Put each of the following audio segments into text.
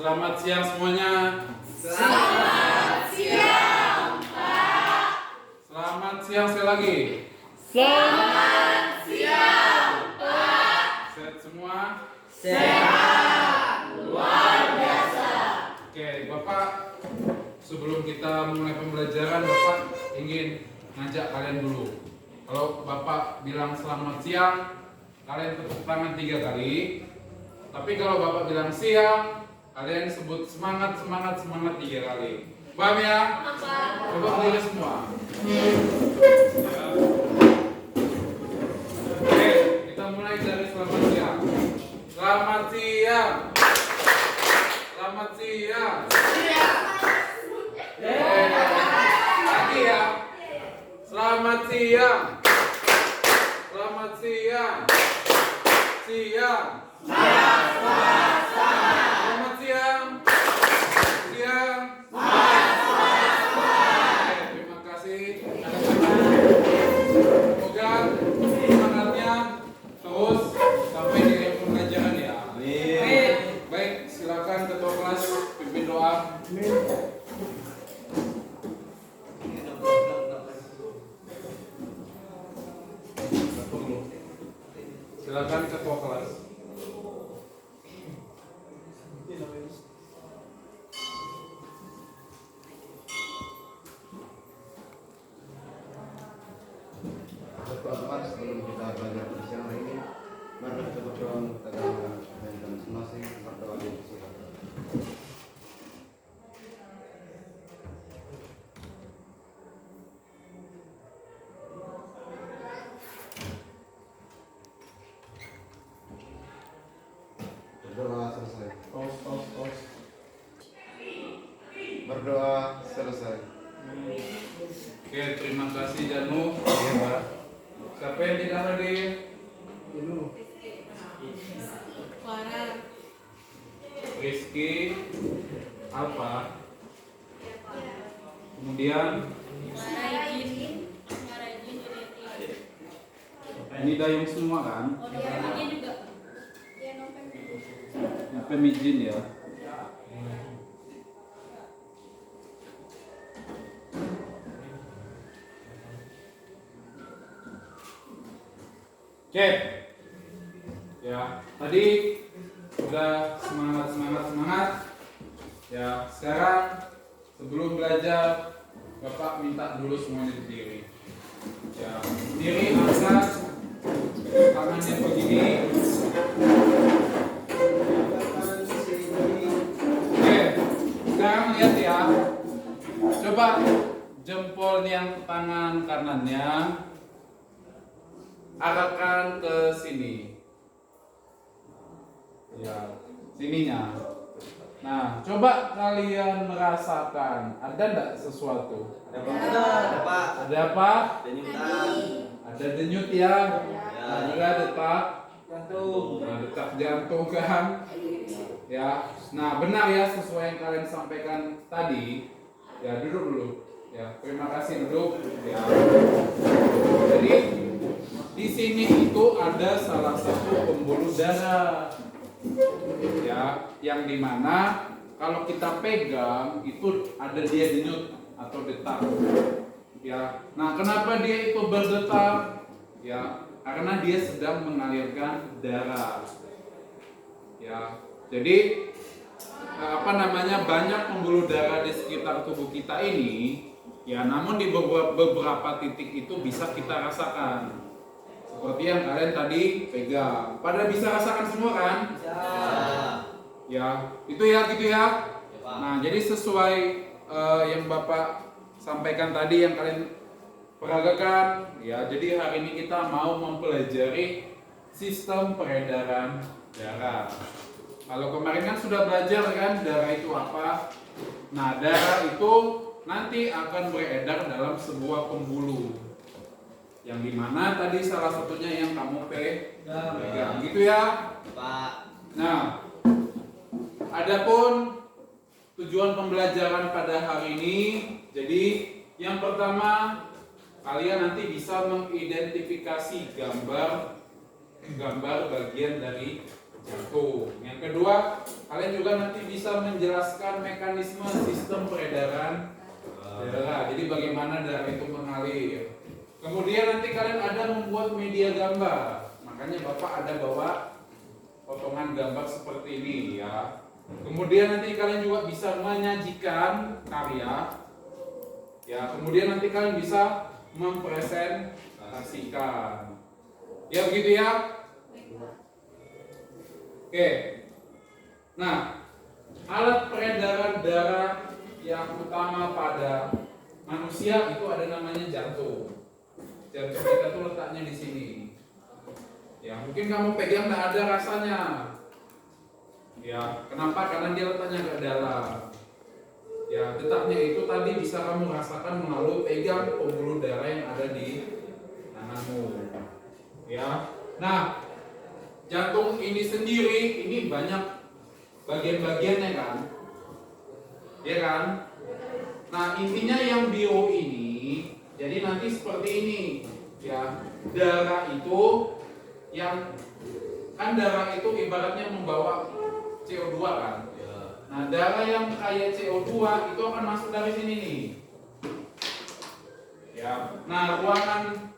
Selamat siang semuanya. Selamat siang, Pak. Selamat siang sekali lagi. Selamat siang, Pak. Sehat semua? Sehat, luar biasa. Oke, Bapak, sebelum kita mulai pembelajaran, Bapak ingin ngajak kalian dulu. Kalau Bapak bilang selamat siang, kalian tepuk tangan 3 kali. Tapi kalau Bapak bilang siang, kalian sebut semangat 3 kali. Paham ya? Coba berdiri semua. Oke, kita mulai dari selamat siang. Selamat siang. Selamat siang. Lagi ya. Selamat siang. Selamat siang. Siang. Selamat siang. Siang. Oke, terima kasih. Semoga semangatnya terus sampai di akhir pembelajaran ya. Baik, silakan ketua kelas pimpin doa. Silakan ketua kelas. Teman-teman, sebelum kita belajar di siang hari ini, mari kita berdoa untuk agama dan masing-masing berdoa di sini. Berdoa selesai. Berdoa selesai. Oke, terima kasih Janu. Iya, Pak. Siapa yang tidak hadir? Rizky, Alfa. Kemudian ini dayung semua kan? Yang pemijin ya. Oke, ya tadi udah semangat. Ya sekarang sebelum belajar, Bapak minta dulu semuanya berdiri. Ya berdiri, angkat tangannya begini. Oke, sekarang lihat ya. Coba jempol yang tangan kanannya arahkan ke sini. Ya, sininya. Nah, coba kalian merasakan ada enggak sesuatu? Ada Pak. Ada apa? Denyutan. Ada denyut ya. Ya. Ada detak Jantung. Nah, detak jantung kan. Ya. Nah, benar ya sesuai yang kalian sampaikan tadi. Ya, duduk dulu. Ya, terima kasih duduk. Ya. Jadi di sini itu ada salah satu pembuluh darah, ya, yang dimana kalau kita pegang itu ada dia denyut atau detak, ya. Nah, kenapa dia itu berdetak? Ya, karena dia sedang mengalirkan darah, ya. Jadi banyak pembuluh darah di sekitar tubuh kita ini, ya. Namun di beberapa titik itu bisa kita rasakan. Seperti yang kalian tadi pegang. Pada bisa rasakan semua kan? Ya, itu ya gitu ya. Nah, jadi sesuai yang Bapak sampaikan tadi yang kalian peragakan, ya. Jadi hari ini kita mau mempelajari sistem peredaran darah. Kalau kemarin kan sudah belajar kan darah itu apa? Nah, darah itu nanti akan beredar dalam sebuah pembuluh. Yang dimana tadi salah satunya yang kamu pegang, gitu ya, Pak. Nah, adapun tujuan pembelajaran pada hari ini, jadi yang pertama kalian nanti bisa mengidentifikasi gambar bagian dari jantung. Yang kedua, kalian juga nanti bisa menjelaskan mekanisme sistem peredaran darah. Jadi bagaimana darah itu mengalir. Kemudian nanti kalian ada membuat media gambar. Makanya Bapak ada bawa potongan gambar seperti ini ya. Kemudian nanti kalian juga bisa menyajikan karya. Ya, kemudian nanti kalian bisa mempresentasikan. Ya begitu ya. Oke. Nah, alat peredaran darah yang utama pada manusia itu ada namanya jantung. Jantung kita tuh letaknya di sini. Ya, mungkin kamu pegang nggak ada rasanya. Ya, kenapa? Karena dia letaknya agak dalam. Ya, detaknya itu tadi bisa kamu rasakan melalui pegang pembuluh darah yang ada di tanganmu. Ya, nah, jantung ini sendiri ini banyak bagian-bagiannya kan, ya kan? Nah, intinya yang biru ini, jadi nanti seperti ini, ya. Darah itu yang kan darah itu ibaratnya membawa CO2 kan. Nah, darah yang kaya CO2 itu akan masuk dari sini nih. Ya. Nah, ruangan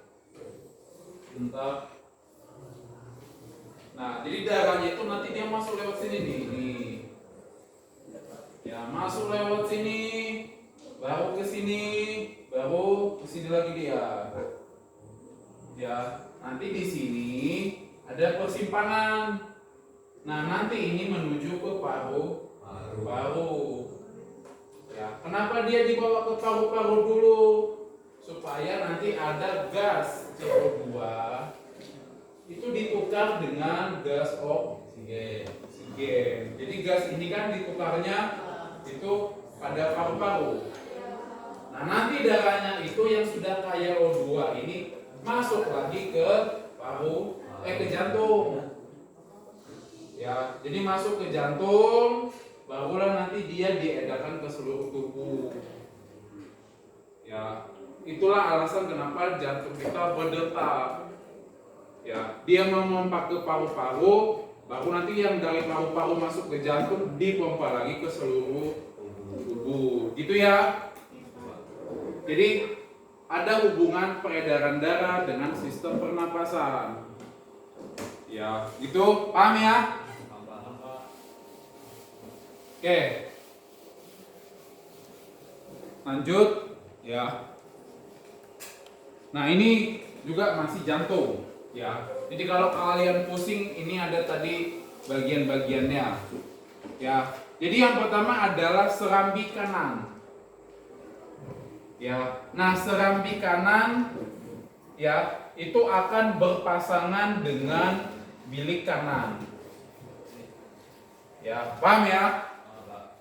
bentar. Nah, jadi darahnya itu nanti dia masuk lewat sini nih. Ya, masuk lewat sini, baru ke sini, baru ke sini lagi dia. Ya, nanti di sini ada persimpangan. Nah, nanti ini menuju ke paru. Ya, kenapa dia dibawa ke paru-paru dulu? Supaya nanti ada gas CO2 itu ditukar dengan gas oksigen. Jadi gas ini kan ditukarnya itu pada paru-paru. Nah, nanti darahnya itu yang sudah kaya O2 ini masuk lagi ke ke jantung. Ya, jadi masuk ke jantung, barulah nanti dia diedarkan ke seluruh tubuh. Ya, itulah alasan kenapa jantung kita berdetak. Ya, dia memompa ke paru-paru, baru nanti yang dari paru-paru masuk ke jantung dipompa lagi ke seluruh tubuh. Gitu ya. Jadi ada hubungan peredaran darah dengan sistem pernapasan. Ya, gitu. Paham ya? Oke. Lanjut ya. Nah, ini juga masih jantung ya. Jadi kalau kalian pusing ini ada tadi bagian-bagiannya. Ya. Jadi yang pertama adalah serambi kanan. Ya. Nah, serambi kanan ya itu akan berpasangan dengan bilik kanan. Ya, paham ya?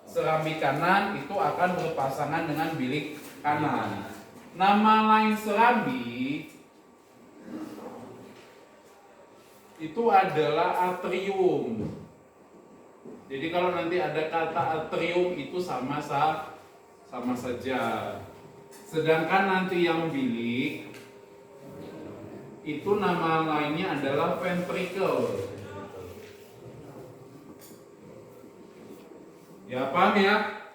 Serambi kanan itu akan berpasangan dengan bilik kanan. Nama lain serambi itu adalah atrium. Jadi kalau nanti ada kata atrium itu sama saja. Sedangkan nanti yang bilik itu nama lainnya adalah ventricle. Ya, paham ya?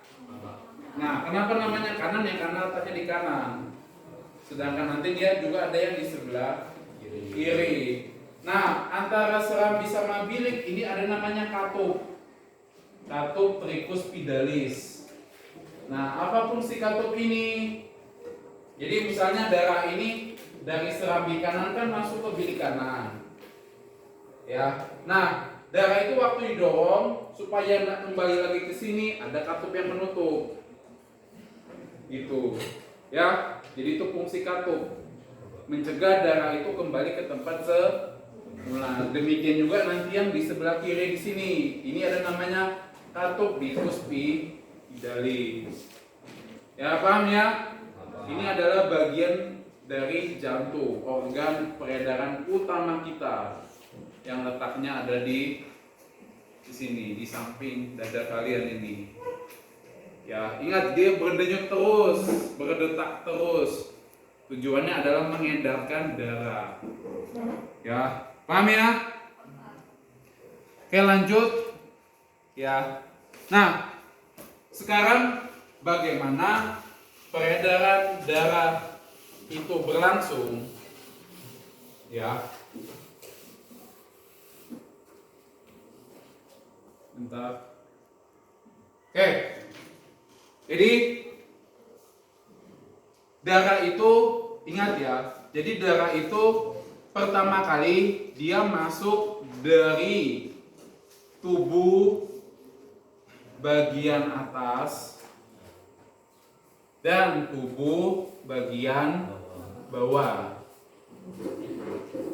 Nah, kenapa namanya kanan ya? Karena letaknya di kanan. Sedangkan nanti dia juga ada yang di sebelah kiri. Nah, antara serambi sama bilik ini ada namanya katup. Katup tricuspidalis. Nah, apa fungsi katup ini? Jadi misalnya darah ini dari serambi kanan kan masuk ke bilik kanan. Ya. Nah, darah itu waktu didorong supaya kembali lagi ke sini ada katup yang menutup. Gitu. Ya. Jadi itu fungsi katup. Mencegah darah itu kembali ke tempat semula. Demikian juga nanti yang di sebelah kiri di sini. Ini ada namanya katup tricuspidalis. Ya, paham ya? Ini adalah bagian dari jantung, organ peredaran utama kita yang letaknya ada di sini, di samping dada kalian ini. Ya, ingat dia berdenyut terus, berdetak terus. Tujuannya adalah mengedarkan darah. Ya, paham ya? Oke, lanjut. Ya. Nah, sekarang bagaimana peredaran darah itu berlangsung? Ya. Bentar. Oke. Jadi darah itu ingat ya. Jadi darah itu pertama kali dia masuk dari tubuh bagian atas dan tubuh bagian bawah.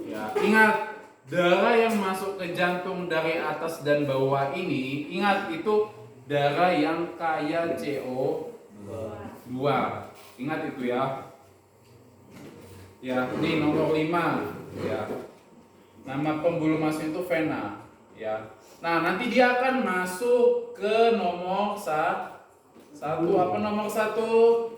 Ya, ingat darah yang masuk ke jantung dari atas dan bawah ini, ingat itu darah yang kaya CO2. Ingat itu ya. Ya, ini nomor 5 ya. Nama pembuluh masuk itu vena ya. Nah, nanti dia akan masuk ke nomor 1. Apa nomor 1?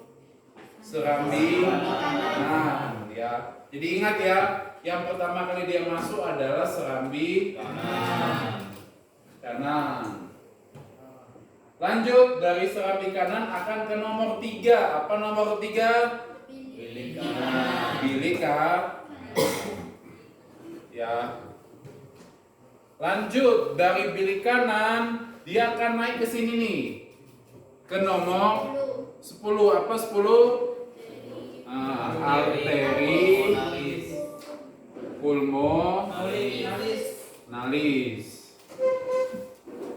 Serambi kanan ya. Jadi ingat ya, yang pertama kali dia masuk adalah serambi kanan. Lanjut dari serambi kanan akan ke nomor 3. Apa nomor 3? Bilika. Ya. Lanjut dari bilik kanan dia akan naik ke sini nih. Ke nomor 10. Apa 10? Arteri pulmonalis.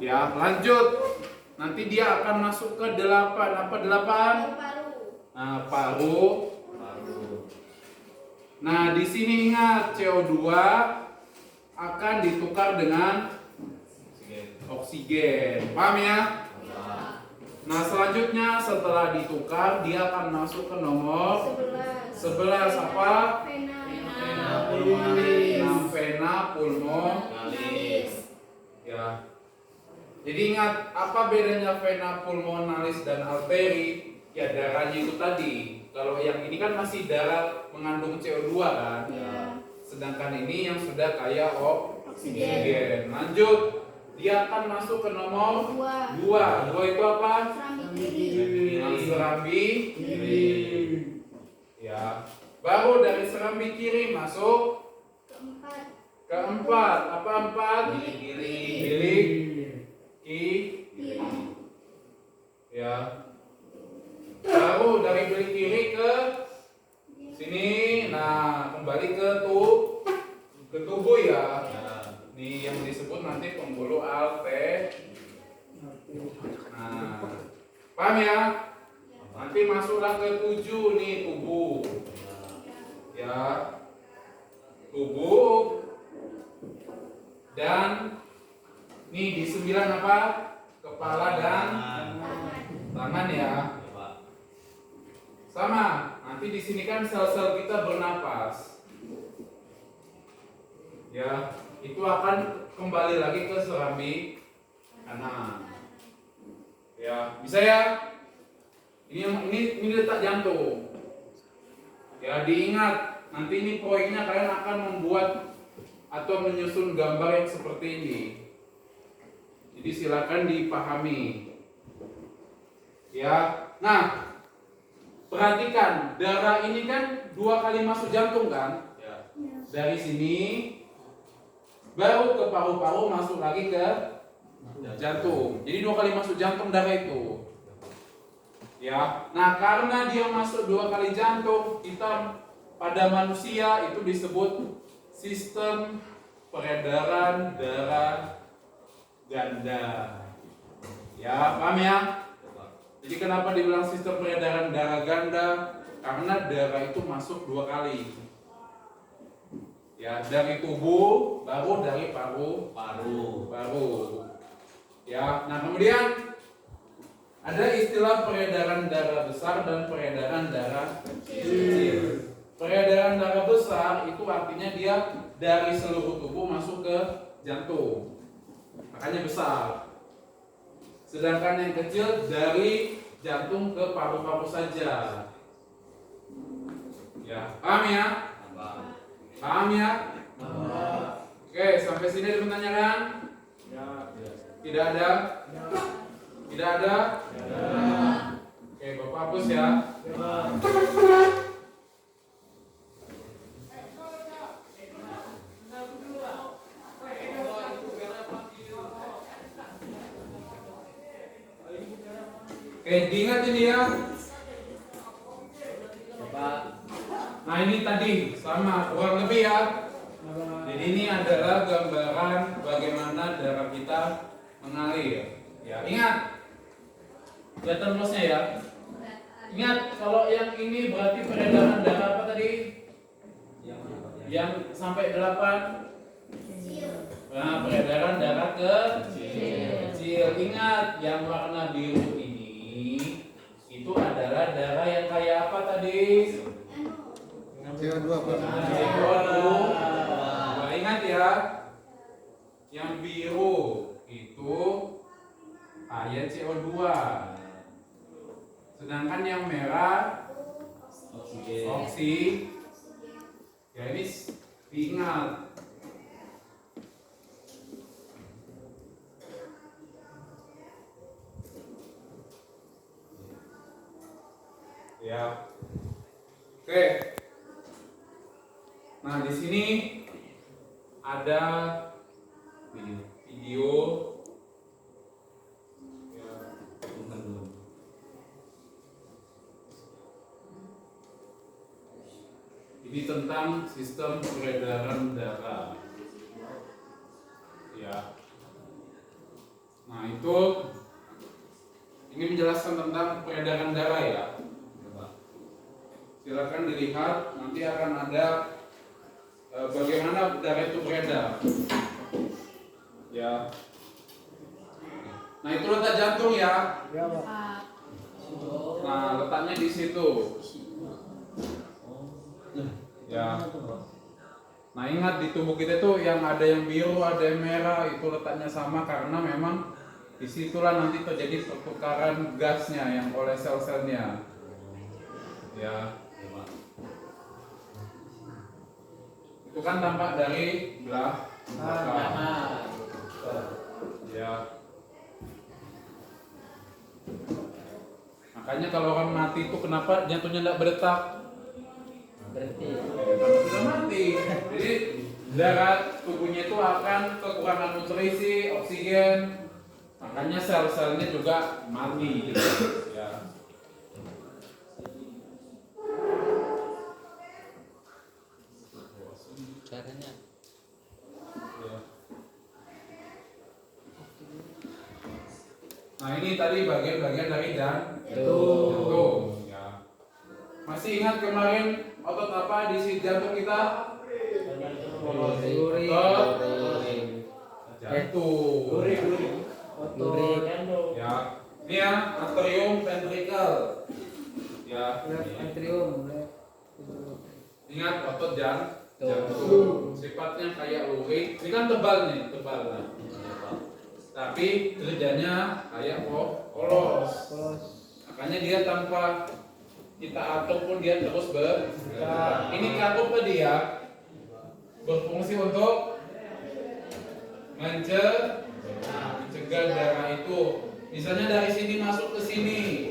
Ya, lanjut. Nanti dia akan masuk ke 8. Apa 8? Nah, paru. Nah, di sini ingat CO2 akan ditukar dengan oksigen. Paham ya? Nah, selanjutnya setelah ditukar dia akan masuk ke nomor 11. Apa? Vena pulmonalis. Ya. Jadi ingat apa bedanya vena pulmonalis dan arteri? Ya, darahnya itu tadi. Kalau yang ini kan masih darah mengandung CO2 kan? Ya. Sedangkan ini yang sudah kaya oksigen. Lanjut, dia akan masuk ke nomor 2. 2 itu apa? Serambi kiri. Ya. Baru dari serambi kiri masuk ke 4. Apa 4? Bilik kiri. Ya. Baru dari bilik kiri ke sini. Nah, kembali ke tubuh ya. Nih yang disebut nanti pembuluh arteri. Nah, paham ya? Nanti masuklah ke 7 nih tubuh. Ya. Tubuh. Dan nih di 9 apa? Kepala dan tangan ya. Sama, nanti di sini kan sel-sel kita bernapas. Ya, itu akan kembali lagi ke serambi kanan. Ya, bisa ya? Ini letak jantung. Ya, diingat, nanti ini proyeknya kalian akan membuat atau menyusun gambar yang seperti ini. Jadi silakan dipahami. Ya, nah. Perhatikan, darah ini kan 2 kali masuk jantung kan? Ya. Dari sini, baru ke paru-paru masuk lagi ke jantung. Jadi 2 kali masuk jantung darah itu. Ya. Nah, karena dia masuk 2 kali jantung, kita pada manusia itu disebut sistem peredaran darah ganda. Ya, paham ya? Jadi kenapa dibilang sistem peredaran darah ganda? Karena darah itu masuk 2 kali. Ya, dari tubuh, baru dari paru. Ya, nah kemudian ada istilah peredaran darah besar dan peredaran darah kecil. Peredaran darah besar itu artinya dia dari seluruh tubuh masuk ke jantung. Makanya besar. Sedangkan yang kecil dari jantung ke paru-paru saja. Ya, paham ya? Paham ya? Oke, sampai sini ada pertanyaan? Tidak ada? Tidak ada? Oke, Bapak hapus ya. Oke, diingat ini ya. Nah ini tadi sama kurang lebih ya. Jadi ini adalah gambaran bagaimana darah kita mengalir. Ya, ingat. Kelihatan luasnya ya. Ingat kalau yang ini berarti peredaran darah apa tadi? Yang sampai 8. Nah, peredaran darah kecil. Ingat yang warna biru ini itu adalah darah yang kayak apa tadi? CO2 Pak. CO2. Nah, ingat ya. Yang biru itu kayak CO2. Sedangkan yang merah oksigen. Ya ini diingat. Ya. Oke. Nah, di sini ada video. Ya. Ini tentang sistem peredaran darah. Ya. Nah, itu ini menjelaskan tentang peredaran darah ya. Silakan dilihat, nanti akan ada bagaimana darah itu beredar. Ya. Nah, itu letak jantung ya. Nah, letaknya di situ. Ya. Nah, ingat di tubuh kita itu yang ada yang biru, ada yang merah, itu letaknya sama karena memang disitulah nanti terjadi pertukaran gasnya yang oleh sel-selnya. Ya. Itu kan tampak dari belakang. Ya. Makanya kalau orang mati itu kenapa jantungnya tidak berdetak? Berhenti. Karena sudah mati. Jadi darah tubuhnya itu akan kekurangan nutrisi, oksigen. Makanya sel-selnya juga mati. Ya. Caranya. Nah, ini tadi bagian-bagian dari jantung. Ya. Masih ingat kemarin otot apa di si jantung kita? Otot jantung. Ya. Ini ya atrium ventricle. Ya. Ingat otot jantung. Sifatnya kayak lurik. Ini kan tebal nih, tebal. Nah. Tapi kerjanya kayak polos. Makanya dia tanpa kita atur pun dia terus bergerak. Ini katup tadi ya, berfungsi untuk mencegah darah itu. Misalnya dari sini masuk ke sini,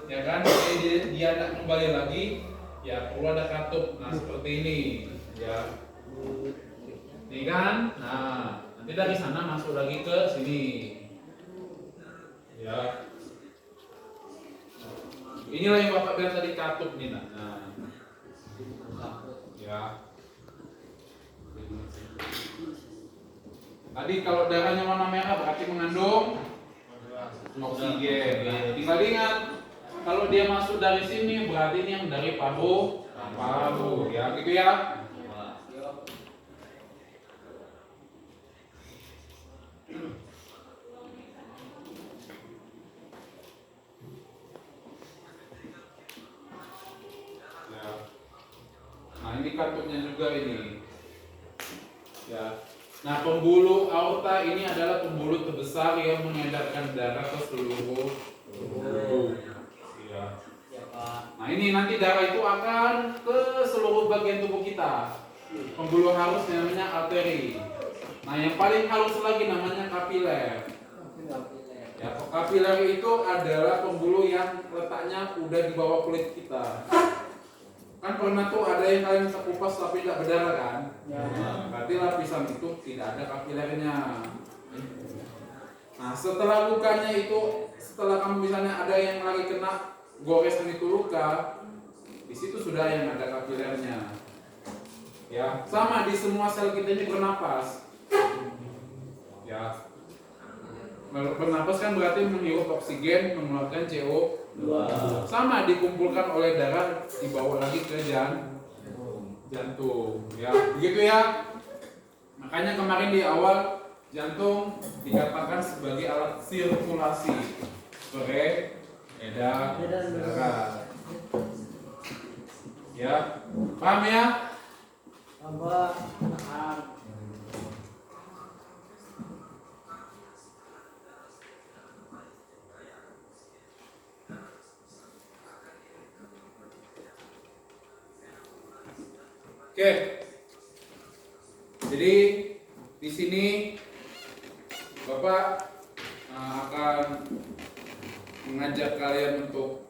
ya kan? Jadi dia tidak kembali lagi, ya perlu ada katup. Nah seperti ini, ya. Ini kan? Nah. Nanti dari sana masuk lagi ke sini. Ya. Inilah yang Bapak bilang tadi katup nih. Nah. Ya. Tadi kalau darahnya warna merah berarti mengandung oksigen. Nah, tinggal ingat kalau dia masuk dari sini berarti ini yang dari paru. Ya, gitu ya. Nah ini katupnya juga ini. Ya. Nah pembuluh aorta ini adalah pembuluh terbesar yang mengedarkan darah ke seluruh tubuh. Ya. Nah ini nanti darah itu akan ke seluruh bagian tubuh kita. Pembuluh halus namanya arteri. Nah yang paling halus lagi namanya kapiler. Ya, kapilari itu adalah pembuluh yang letaknya udah di bawah kulit kita. Kan pernah tuh ada yang kalian kupas tapi tidak berdarah kan? Ya. Berarti lapisan itu tidak ada kapilarinya. Nah, setelah lukanya itu, setelah kamu misalnya ada yang lagi kena goresan itu luka, di situ sudah yang ada kapilernya. Ya, sama di semua sel kita ini bernapas. Ya, bernapas kan berarti menghirup oksigen, mengeluarkan CO2. Sama dikumpulkan oleh darah, dibawa lagi ke jantung. Ya, begitu ya. Makanya kemarin di awal jantung dikatakan sebagai alat sirkulasi, beredar darah. Ya, paham ya? Tambah paham. Oke. Jadi di sini Bapak akan mengajak kalian untuk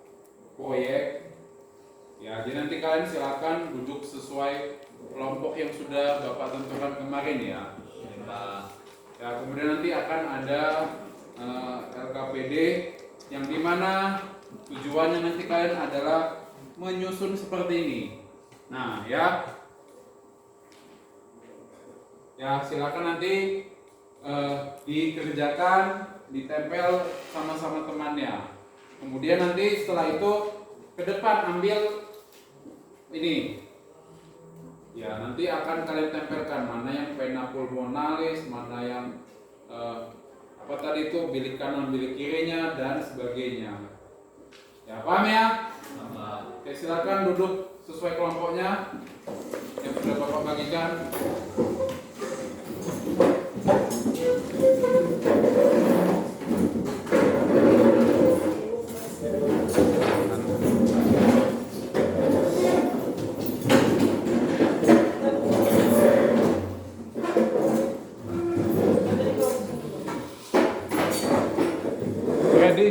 proyek. Ya, jadi nanti kalian silakan duduk sesuai kelompok yang sudah Bapak tentukan kemarin ya. Ya, kemudian nanti akan ada LKPD yang dimana tujuannya nanti kalian adalah menyusun seperti ini. Nah, ya silakan nanti dikerjakan, ditempel sama-sama temannya. Kemudian nanti setelah itu ke depan ambil ini. Ya, nanti akan kalian tempelkan mana yang vena pulmonalis, mana yang apa tadi itu bilik kanan, bilik kirinya dan sebagainya. Ya, paham ya? Oke, silakan duduk sesuai kelompoknya yang sudah Bapak bagikan. Ready?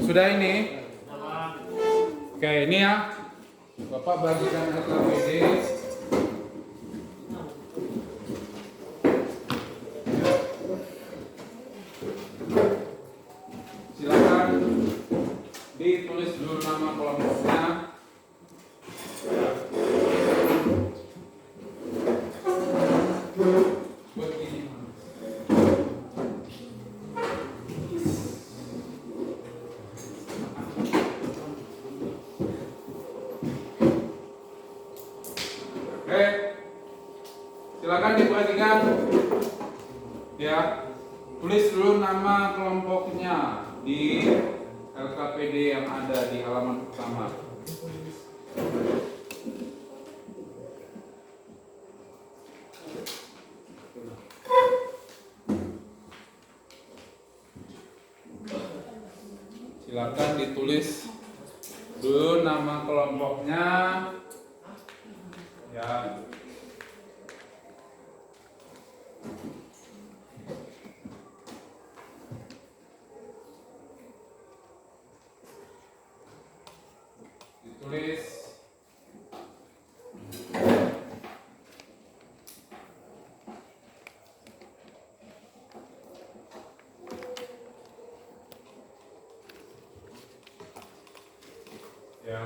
Sudah ini? Oke, ini ya. Bapak bagikan LKPD. Silakan ditulis dulu nama kelompoknya. Silakan diperhatikan ya, tulis dulu nama kelompoknya di LKPD yang ada di halaman pertama. Silakan ditulis dulu nama kelompoknya ya. Ditulis ya.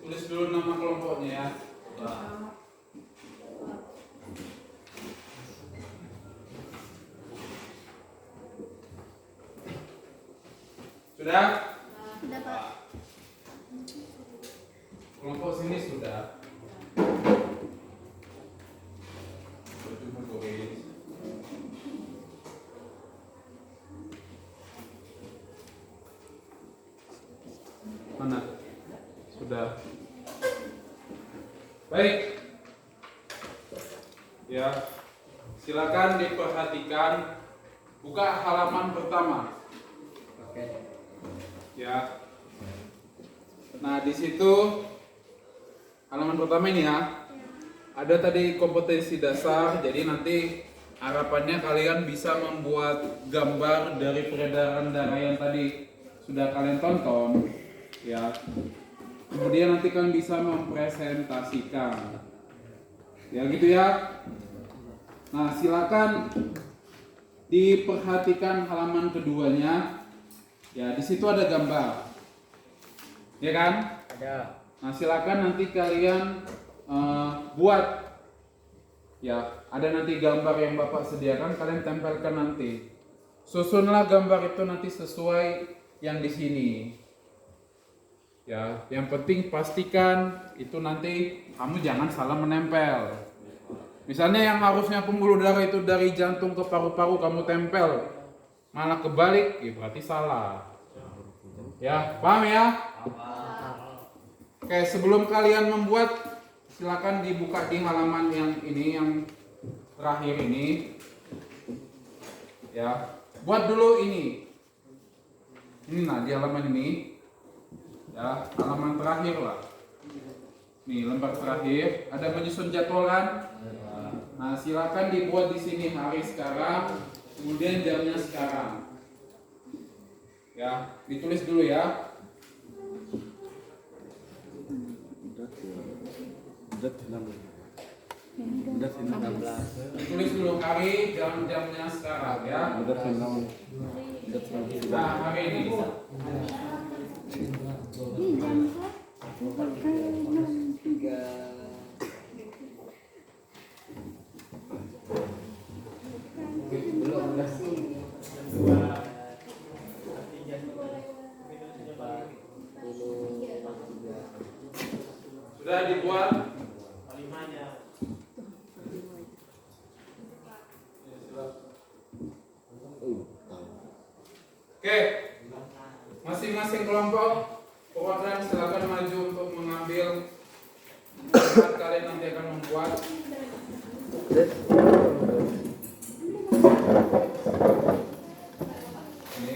Tulis dulu nama kelompoknya ya. Sudah? Sudah, Pak. tulis sudah. Cuma tulis. Mana? Sudah. Baik. Ya. Silakan diperhatikan. Buka halaman pertama. Oke. Ya. Nah, di situ halaman pertama ini ya. Ada tadi kompetensi dasar. Jadi nanti harapannya kalian bisa membuat gambar dari peredaran darah yang tadi sudah kalian tonton, ya. Kemudian nanti kalian bisa mempresentasikan, ya gitu ya. Nah, silakan diperhatikan halaman keduanya, ya. Di situ ada gambar, ya kan? Ada. Nah, silakan nanti kalian buat, ya. Ada nanti gambar yang Bapak sediakan, kalian tempelkan nanti. Susunlah gambar itu nanti sesuai yang di sini. Ya, yang penting pastikan itu nanti kamu jangan salah menempel. Misalnya yang harusnya pembuluh darah itu dari jantung ke paru-paru kamu tempel, malah kebalik, ya berarti salah. Ya, paham ya? Oke, sebelum kalian membuat, silakan dibuka di halaman yang ini, yang terakhir ini. Ya, buat dulu ini. Ini nah di halaman ini, ya halaman terakhir lah. Nih lembar terakhir, ada menyusun jadwal kan? Nah silakan dibuat di sini hari sekarang, kemudian jamnya sekarang. Ya ditulis dulu ya. Ditulis dulu hari, jam-jamnya sekarang ya. Nah hari ini. Sudah dibuat. Oke, masing-masing kelompok perwakilan silakan maju untuk mengambil saat kalian nanti akan membuat. Ini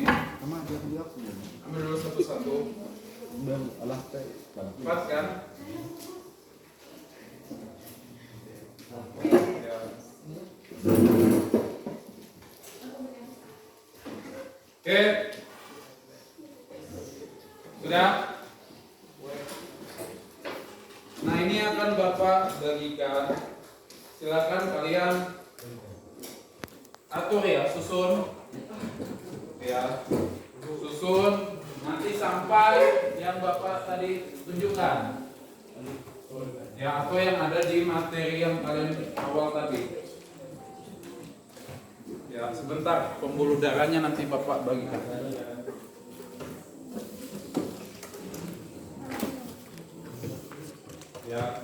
ambil dulu satu-satu. Pas kan? Ya. Oke. Sudah? Nah, ini akan Bapak bagikan. Silakan kalian atur ya, susun. Ya. Susun nanti sampai yang Bapak tadi tunjukkan. Ya, atau yang ada di materi yang kalian awal tadi. Ya, sebentar, pembuluh darahnya nanti Bapak bagikan. Ya.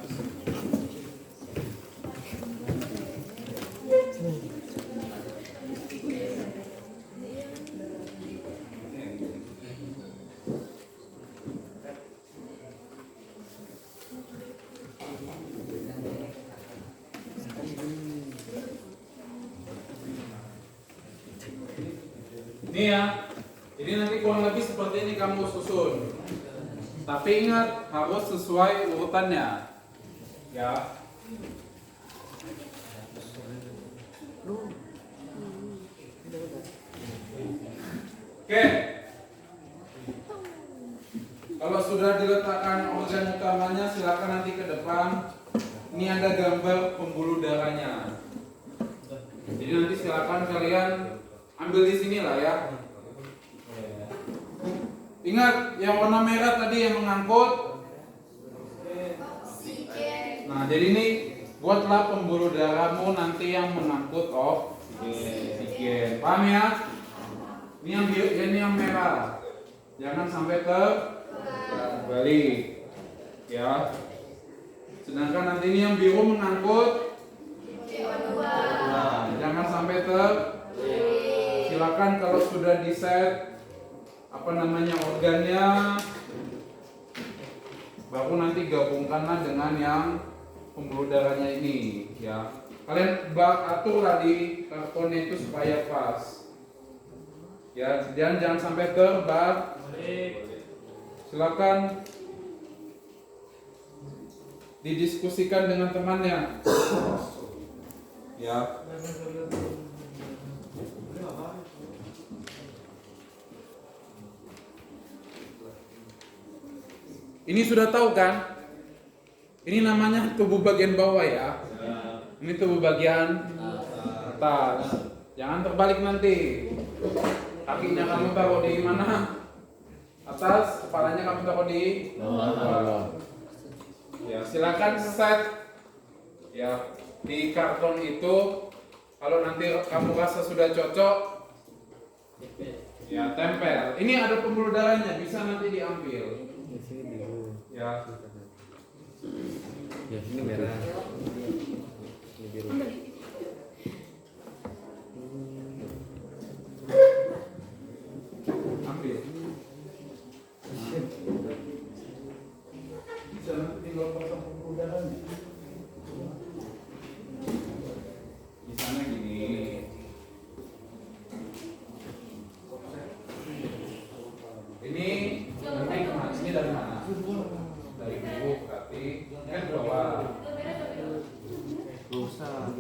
Ini ya, jadi nanti kurang lebih seperti ini kamu susun. Tapi ingat harus sesuai urutannya, ya. Oke. Kalau sudah diletakkan organ utamanya, silakan nanti ke depan. Ini ada gambar pembuluh darahnya. Jadi nanti silakan kalian ambil di sini lah ya. Ingat yang warna merah tadi yang mengangkut. Nah, jadi ini buatlah pembuluh darahmu nanti yang mengangkut oksigen. Paham ya? Ini yang merah. Jangan sampai terbalik. Ya. Sedangkan nanti ini yang biru mengangkut nah, jangan sampai silakan kalau sudah di set organnya, baru nanti gabungkanlah dengan yang pembuluh darahnya ini ya. Kalian aturlah di kartonnya itu supaya pas ya, jangan sampai terbalik. Silakan didiskusikan dengan temannya ya. Ini sudah tahu kan? Ini namanya tubuh bagian bawah ya. Ini tubuh bagian atas. Jangan terbalik nanti. Kakinya kamu taruh di mana? Atas, kepalanya kamu taruh di bawah. Ya, silakan set ya di karton itu. Kalau nanti kamu rasa sudah cocok, ya tempel. Ini ada pembuluh darahnya, bisa nanti diambil. Ya. Ya, ini merah. Ini biru. Ambil. Bisa nanti tinggal pasang pembuluh darahnya. Misalnya gini. Ini dari mana? Dari ibu berarti kan bawah. Rusak.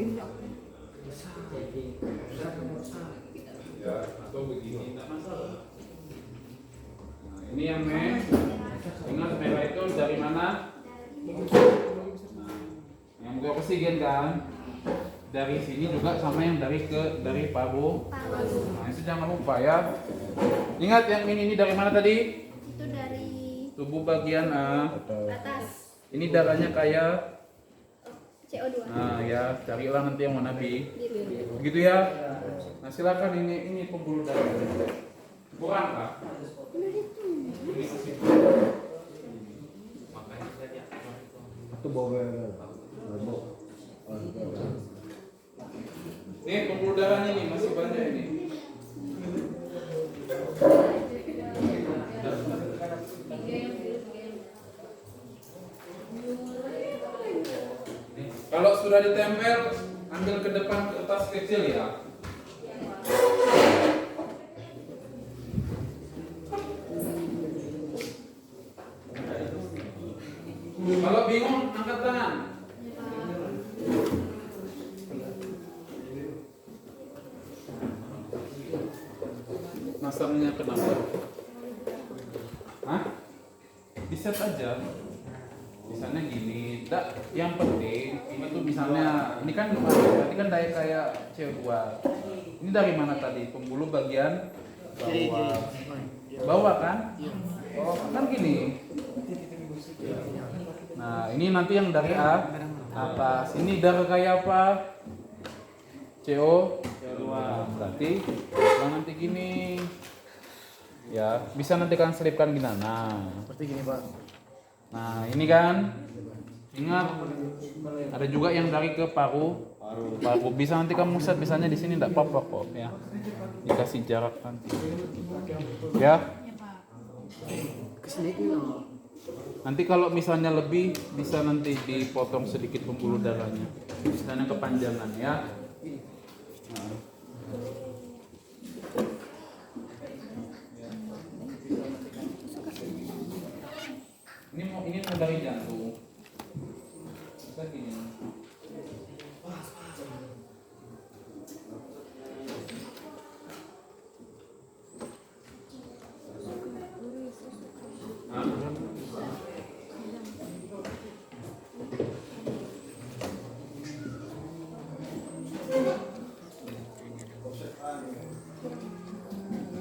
Ya, atau begini tak masalah. Nah, ini yang ingat merah itu dari mana? Nah, yang buka oksigen kan? Dari sini juga sama yang dari paru. Nah, itu jangan lupa ya. Ingat yang ini dari mana tadi? Itu dari Tubuh bagian atas. ini darahnya kayak CO2. nah ya, carilah nanti yang mana bi. Gitu. Begitu ya. Nah, silakan ini pembuluh darah. Kurang Kak? Itu bawa Ini pembuluh darahnya nih masih banyak ini. Kalau sudah ditempel, ambil ke depan kertas kecil ya. Kalau bingung, angkat tangan. Masalahnya kenapa? Hah? Diset aja. Misalnya gini, yang penting ini tuh misalnya ini kan berarti kan kayak CO2. Ini dari mana tadi? Pembuluh bagian bawah. Bawah kan? Oh, kan gini. Nah, ini nanti yang dari atas. Ini darah kayak apa? CO2. Berarti nanti gini. Ya, bisa nanti kalian selipkan gini. Nah, Seperti gini, Pak. nah ini kan. Ingat, ada juga yang dari ke paru. Paru bisa nanti kamu set misalnya di sini enggak apa-apa kok ya. Dikasih jarak nanti. Ya. Nanti kalau misalnya lebih bisa nanti dipotong sedikit pembuluh darahnya. Misalnya kepanjangan ya. Nah. Ini dari jantung. Bisa gini.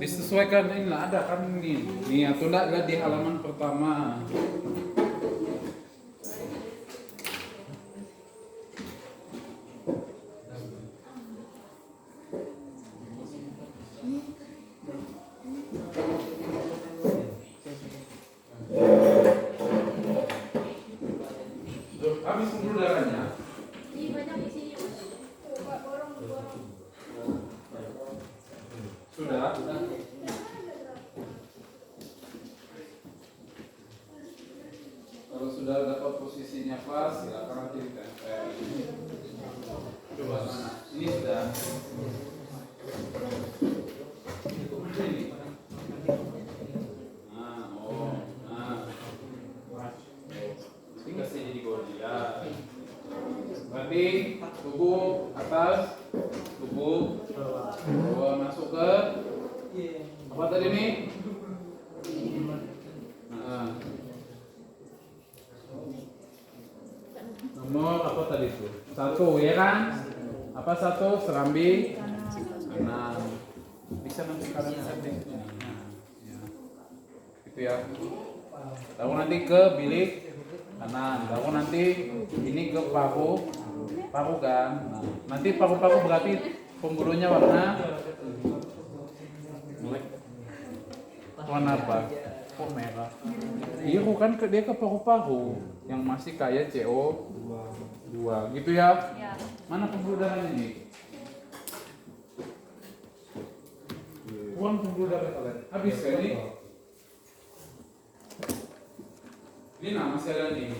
Disesuaikan ini lah, ada kan ini. Nih atau enggak lihat di halaman pertama. Habis pembuluh darahnya. Ini banyak di sini. Borong. Sudah. Kalau sudah dapat posisinya pas, silakan nanti ditempel. Coba mana? Ini sudah. Ini. Dikasih jadi body ya. Berarti tubuh atas, tubuh bawah masuk ke apa tadi nih? Nomor apa tadi itu? 1 ya kan? Apa 1? Serambi kanan. Bisa nanti kanan setting. Ya. Gitu ya. Tahu nanti ke bilik kanan. Tahu nanti ini ke paru kan. Nah, nanti paru-paru berarti pembuluhnya warna apa? Kok merah? Iya kan dia ke paru-paru yang masih kayak CO2 gitu ya. Mana pembuluh darahnya nih? Buang pembuluh darah kalian. Habis kan ini? Ini nama masih ada nih.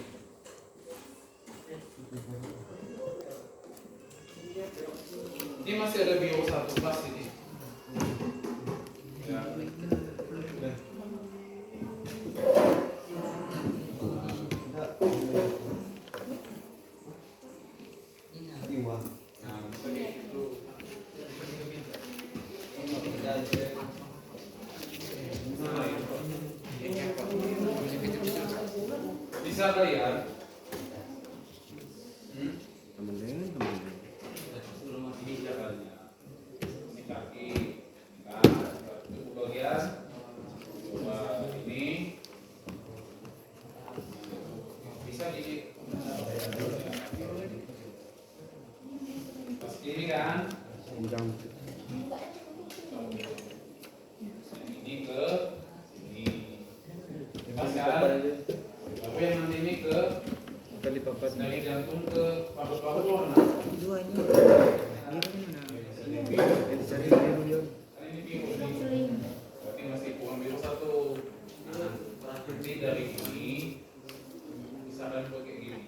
Ini masih ada bio 1 pas ini. Ya. Bisa kalian? Temen. Belum masih bisa kalian. Ini kaki, kan? Tubuh bagian. Coba ini. Bisa di. Pas ini kan? Ini ke ini. Pas kan? Tapi yang nanti ini ke Kali papat dari jantung ke paru-paru warna. dua ini. Ini Cari biru dia. biru nih. Berarti masih kurang biru 1. Nah, nanti dari ini misalkan pakai gini.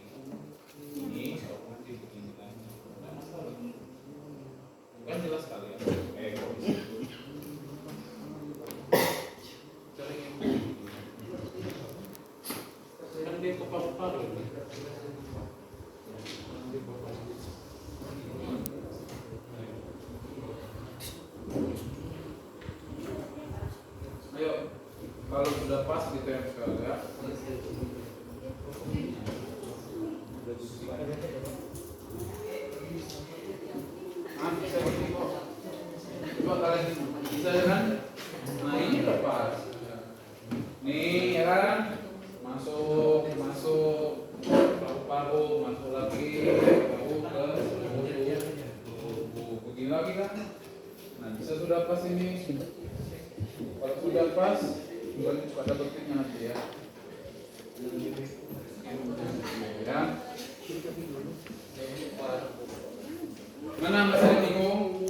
Ini kalau nanti begini kan. Enggak masalah. Kan jelas sekali ya. Kok di situ. Cari yang begini. Kan dia ke paru-paru. Ayo, kalau sudah pas ditempel ya. Bisa gini kok. Coba kalian bisa kan? Nah ini udah pas. Nih ya kan? Masuk paru-paru, masuk lagi paru ke tubuh. Begini lagi kan? Nah bisa sudah pas ini. Kalau sudah pas, pada bentuknya nanti ya. Ya. Mana masih ada bingung?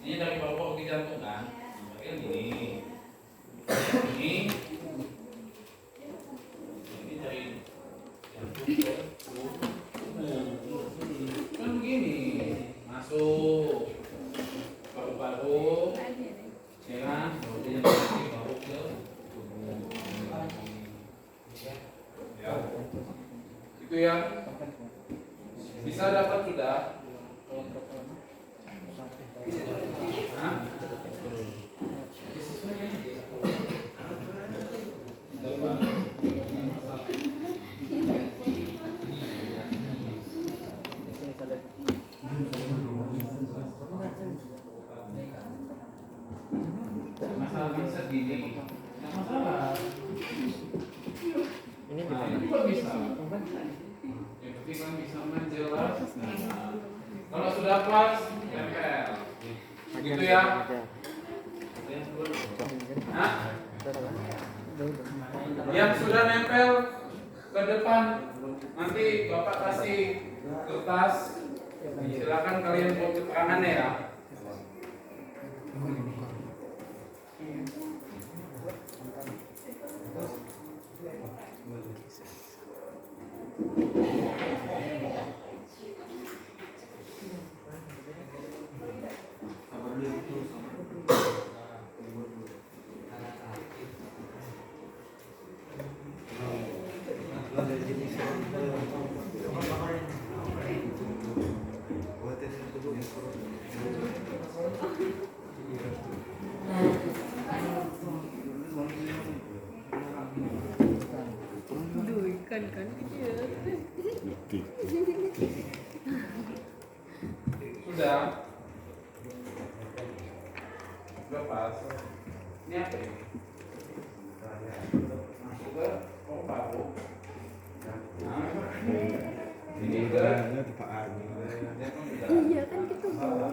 Ini dari bawah ke jantung kan? Bagian ini. Ini dari jantung ke tubuh. Kan begini. Masuk. gini, nggak masalah. Ini Nah, ini juga bisa. Yang penting kan bisa menjelas. Nah, kalau sudah pas, tempel. Gitu ya. Nah, yang sudah nempel ke depan, nanti Bapak kasih kertas. Silakan kalian buat keterangannya ya. Sudah. Sudah pas. Ini apa ini? Masuk ke paku. Nah, ini ke Iya kan kita bawa.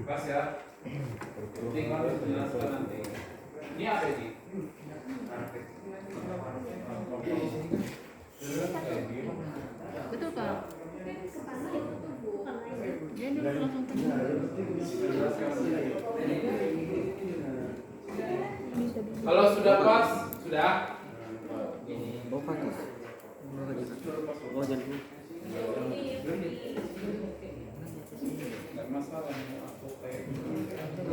pas ya. Ini harus dijelaskan nanti. Ini apa ini? Betul Pak. Dia dulu langsung Kalau sudah pas, sudah. bawa pakai. Oh jangan dulu. Nggak masalah.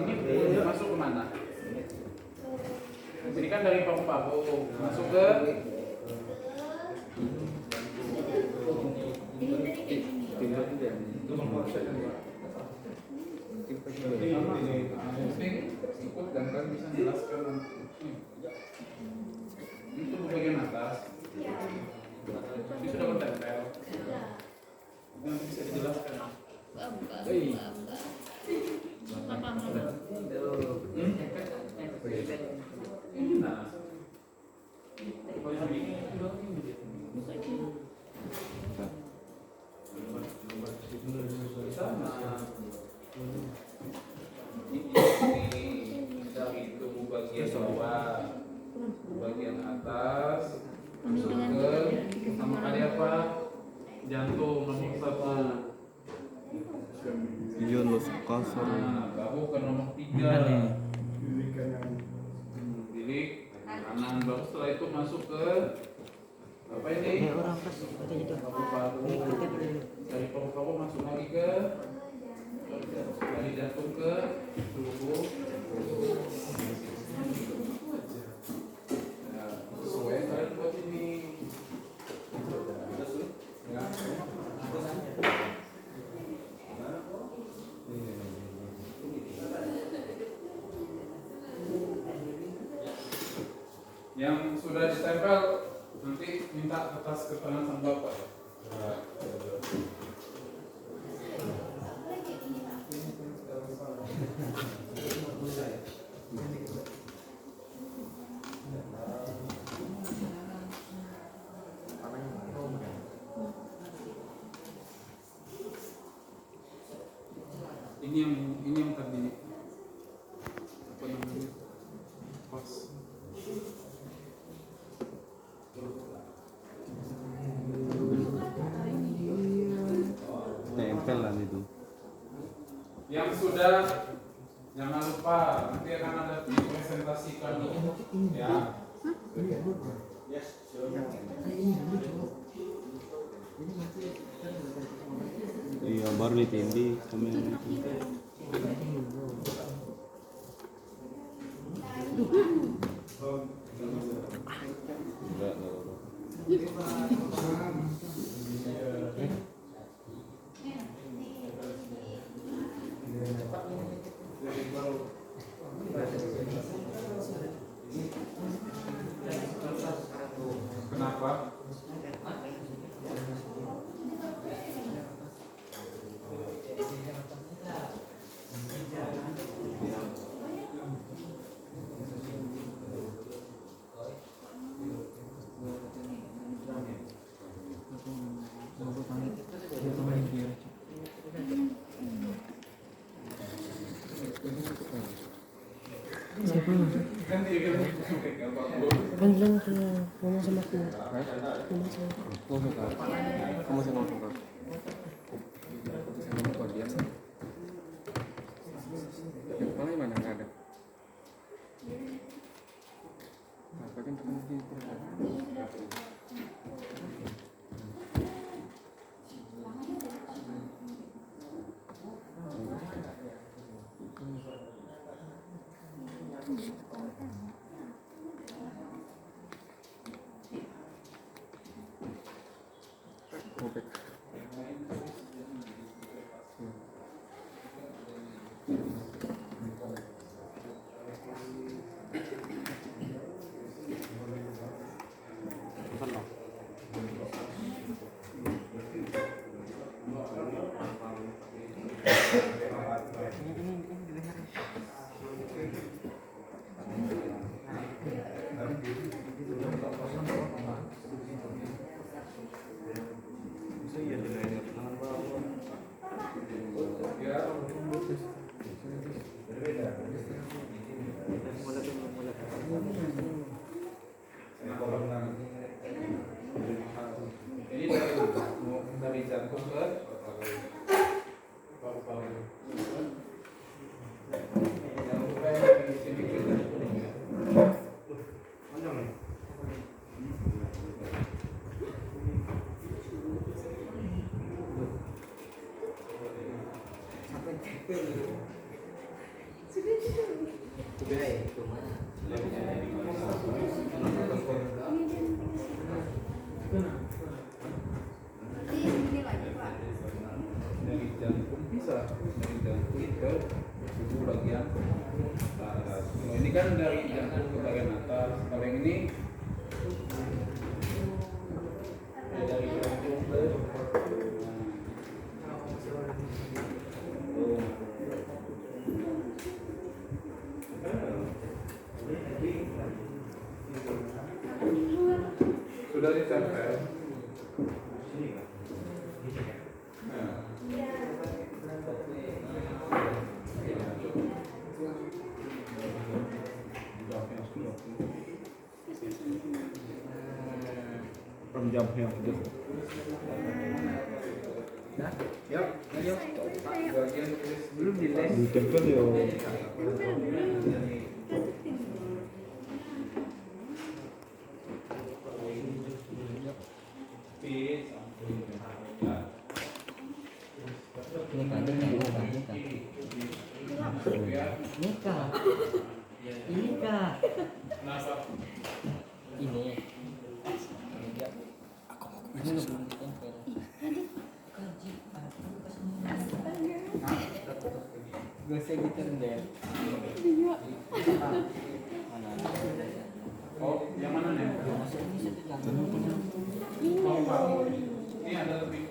Ini masuk ke mana? Ini kan dari paku-paku masuk ke ikut dan kalian bisa jelaskan nanti. Itu bagian atas. Ini sudah bertempel. Nanti bisa dijelaskan. Nah. Dari itu bagian bawah, bagian atas, masuk ke nama kali apa? Jantung nomor 1. Iya lo kasar. Nah, bahu ke nomor 3. Bilik kanan, baru setelah itu masuk ke apa ini? Orang pas ada itu. Paru-paru. Dari paru-paru masuk lagi ke dari jantung ke tubuh. Ya, sesuai kalian buat ini. Ya. Yang sudah ditempel nanti minta kertas keterangan sama Bapak. Ini yang tadi apa namanya? Pas. Tempel lah itu. Yang sudah jangan lupa nanti akan ada dipresentasikan ya. Iya baru ditindih kami itu. Enggak. Kenapa? Ganti kan. Bilang ke mama sama aku. Mama sama aku. Ngomong kan? Kamu sih ngomong kan? Ngomong kok dia? Kepala mana nggak ada? Apa kan teman kita? Ngopek. Ini dari jantung ke paru-paru. Yang lupa di sini kita. Dari jantung bisa dari jantung ke tubuh bagian atas. Ini kan dari jantung ke bagian atas. Kalau yang ini dari jantung ke sudah ditempel. Jam yang itu. Bagian belum di les. Ditempel ya. Ini kak. Ini. Gak gitu deh. Oh, yang mana nih? Ini ada lebih.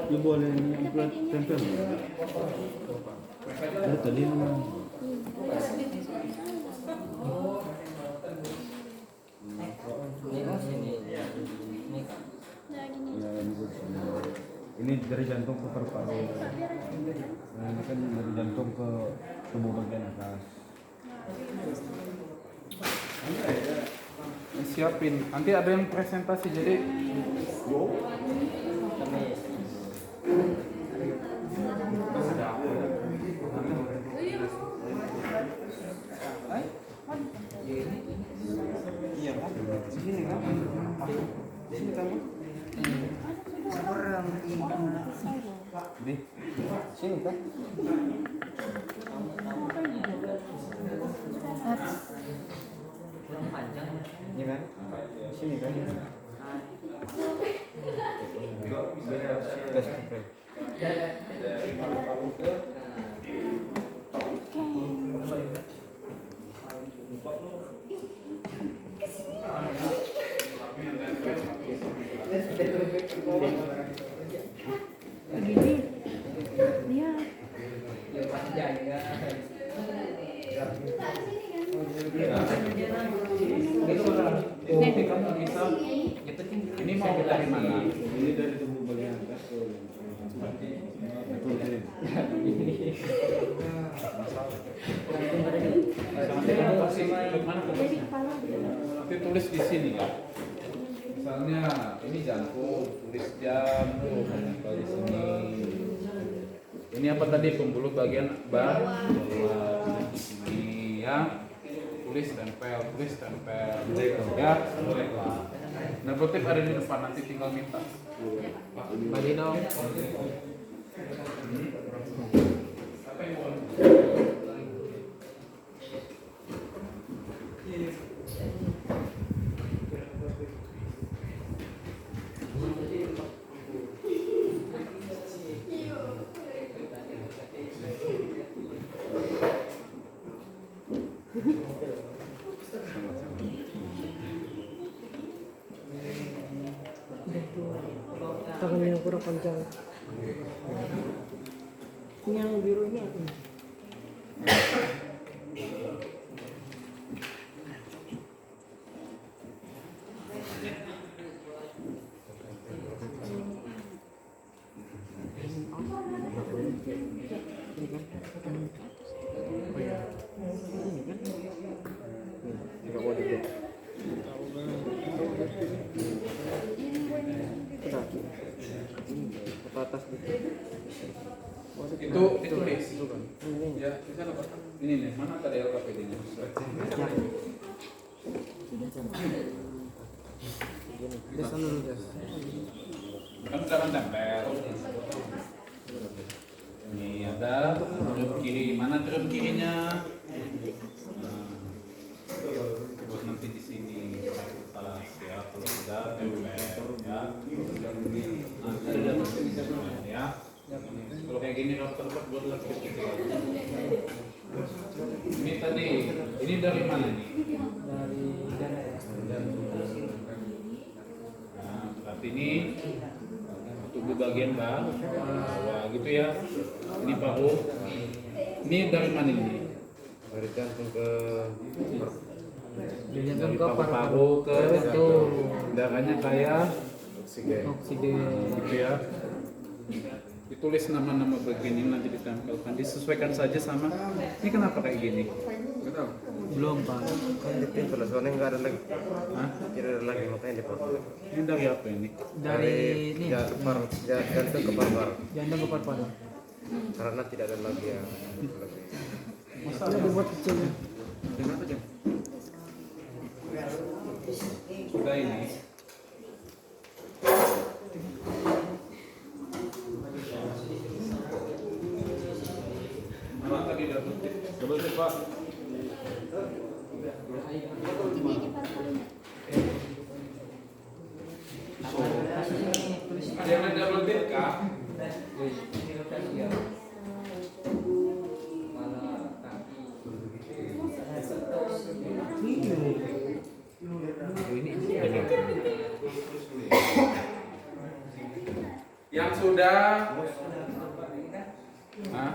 Lu boleh yang plat tempel. Lu tadi memang ini dari jantung ke paru-paru. Nah, ini kan dari jantung ke tubuh bagian atas. Siapin. Nanti ada yang presentasi jadi. Iya kan? Sini kan? Sini kamu? Di sini kan? Iya kan? Sini kan? Tes spray. Begini. Lihat. Ini kamu bisa. Ini mau dari mana? Ini dari tubuh bagian atas ke Jadi kepala Tapi tulis di sini ya. Misalnya ini jantung, tulis jantung apa di sini. Ini apa tadi pembuluh bagian bawah di sini ya. Tulis tempel ya. Nah, berarti ada di depan nanti tinggal minta. Malinaw. Tangan yang kurang panjang. Ini yang biru ini apa? Ke atas gitu. Itu ditulis. Ya, di sana Pak. Ini nih, mana tadi LKPD-nya? Tes dulu tes. Kan sudah kan tempel. Ini ada truk kiri. Mana truk kirinya? Nah, buat nanti di sini pas ya kalau sudah tempel ya. Ya. Kalau kayak gini kalau tempat buat lagi gitu. Ini tadi, ini dari mana nih? Dari dana ya. Nah, berarti ini tubuh bagian bawah gitu ya. Ini paru. Ini dari mana ini? Dari jantung ke Dari paru ke jantung. Darahnya kayak oksigen. Oksigen. gitu ya. Ditulis nama-nama bagian ini nanti ditempelkan, disesuaikan saja sama. Ini kenapa kayak gini? Nggak tahu. Belum Pak. Kan ditempel soalnya nggak ada lagi. Hah? Tidak ada lagi makanya dipotong. Ini dari apa ini? Dari ini Jantung ke paru-paru. jantung ke paru-paru. Karena tidak ada lagi yang Sudah dibuat kecil. Kenapa jam? Sudah ini. Mana tadi double tip Pak? Jangan double tip kah? Yang sudah Hah?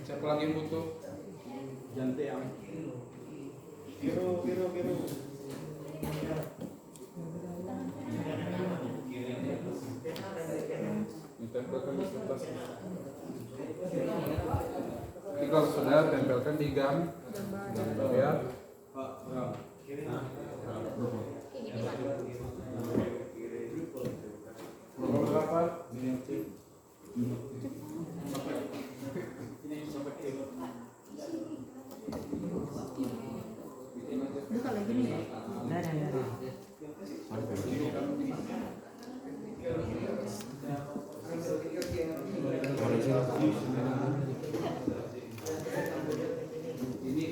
Siapa lagi yang butuh? Jantai yang biru. Ditempelkan di atas. Jadi kalau sudah tempelkan di gambar ya. Nomor berapa? buka lagi nih. Ini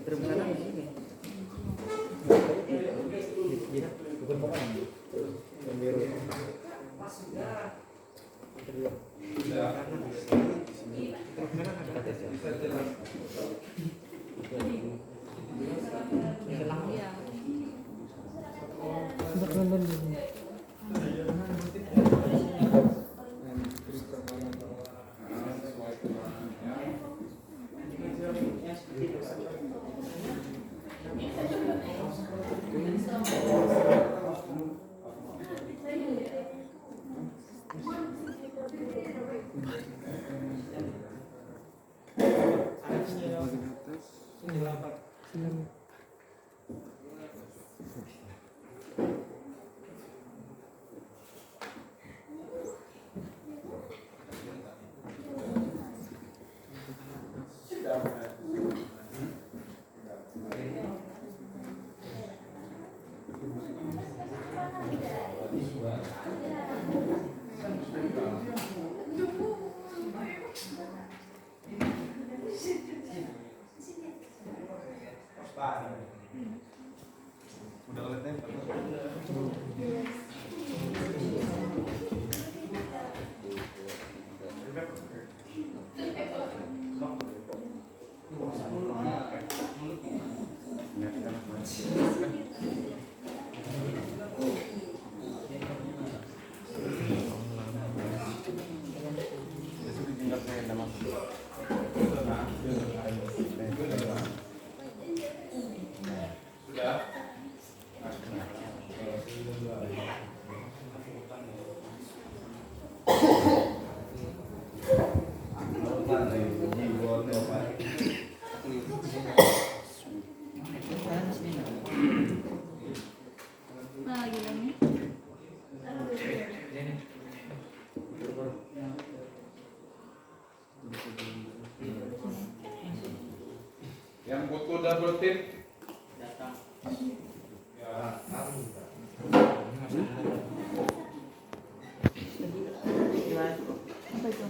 Terbenam di sini. Bukan pokoknya. Yang biru. Sudah. Iya. Sudah nonton dulu. Film. Udah ngeliatnya Sudah. Nah, gila nih. Yang butuh double tip. Ya. Apa itu?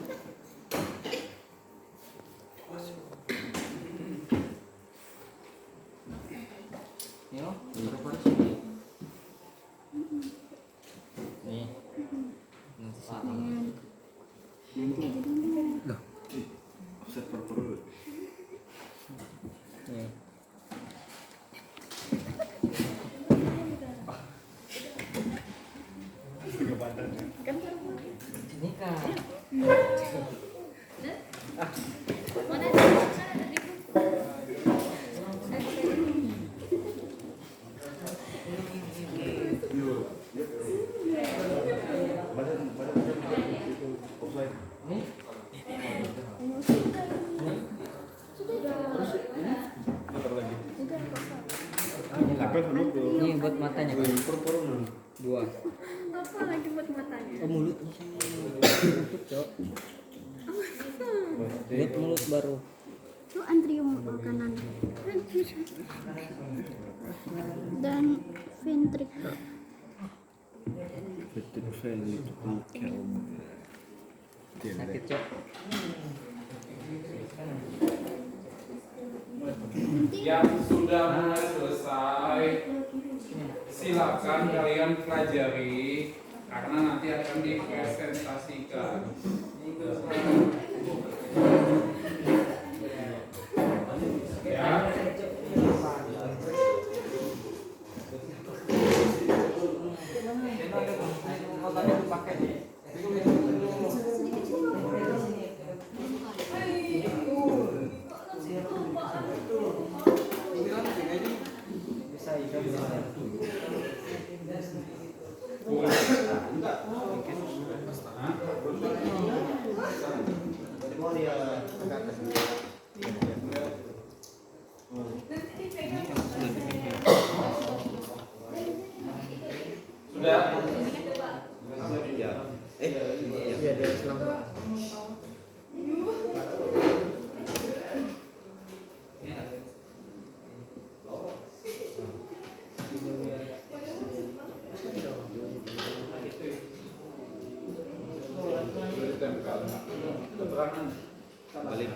Yo, berapa nih? offset per perut. Nih. Ini kan. Mana tadi? Offset. Ini buat matanya. Dua. Apa lagi buat matanya? Oh, mulut. Tutup, Cok. Buat mulut baru. Itu antrium kanan. Dan ventricle. Sakit, Cok. Yang sudah mulai selesai, silakan kalian pelajari karena nanti akan dipresentasikan. Ya. Sudah. Iya, dari selama. ditempel. Keterangan balik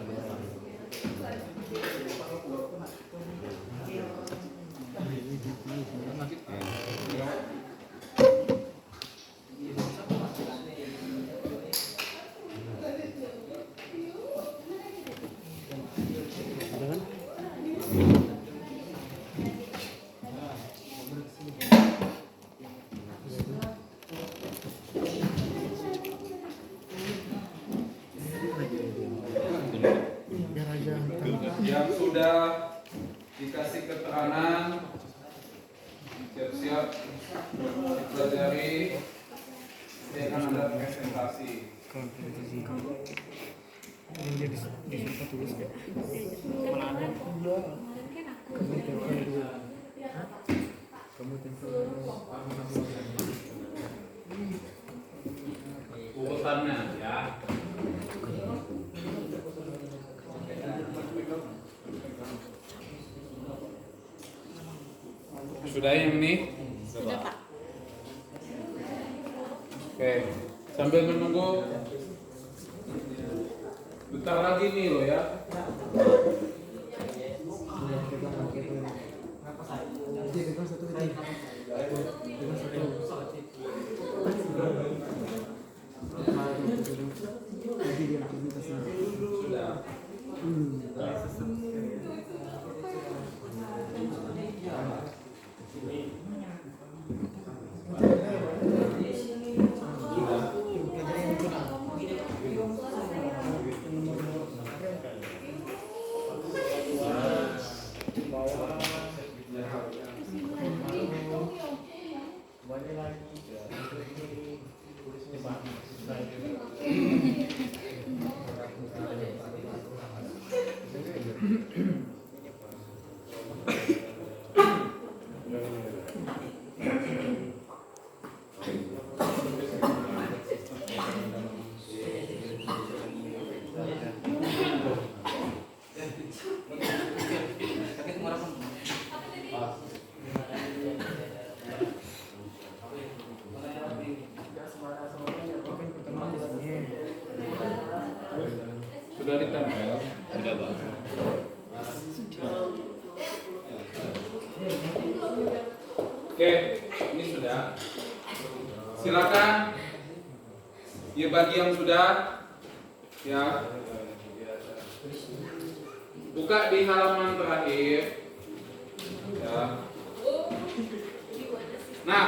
yang sudah dikasih keterangan siap-siap dipelajari. Dia akan ada presentasi. Yang dia disuruh tulis ya. Mana ada? Kamu tempel dulu. Kamu tempel Urutannya ya. Sudah yang ini? Sudah, Pak. Oke, sambil menunggu bentar lagi nih lo ya. Sudah. Sudah ditempel. sudah bang. Oke, ini sudah. Silakan. Ya bagi yang sudah, ya buka di halaman terakhir. Ya. Nah,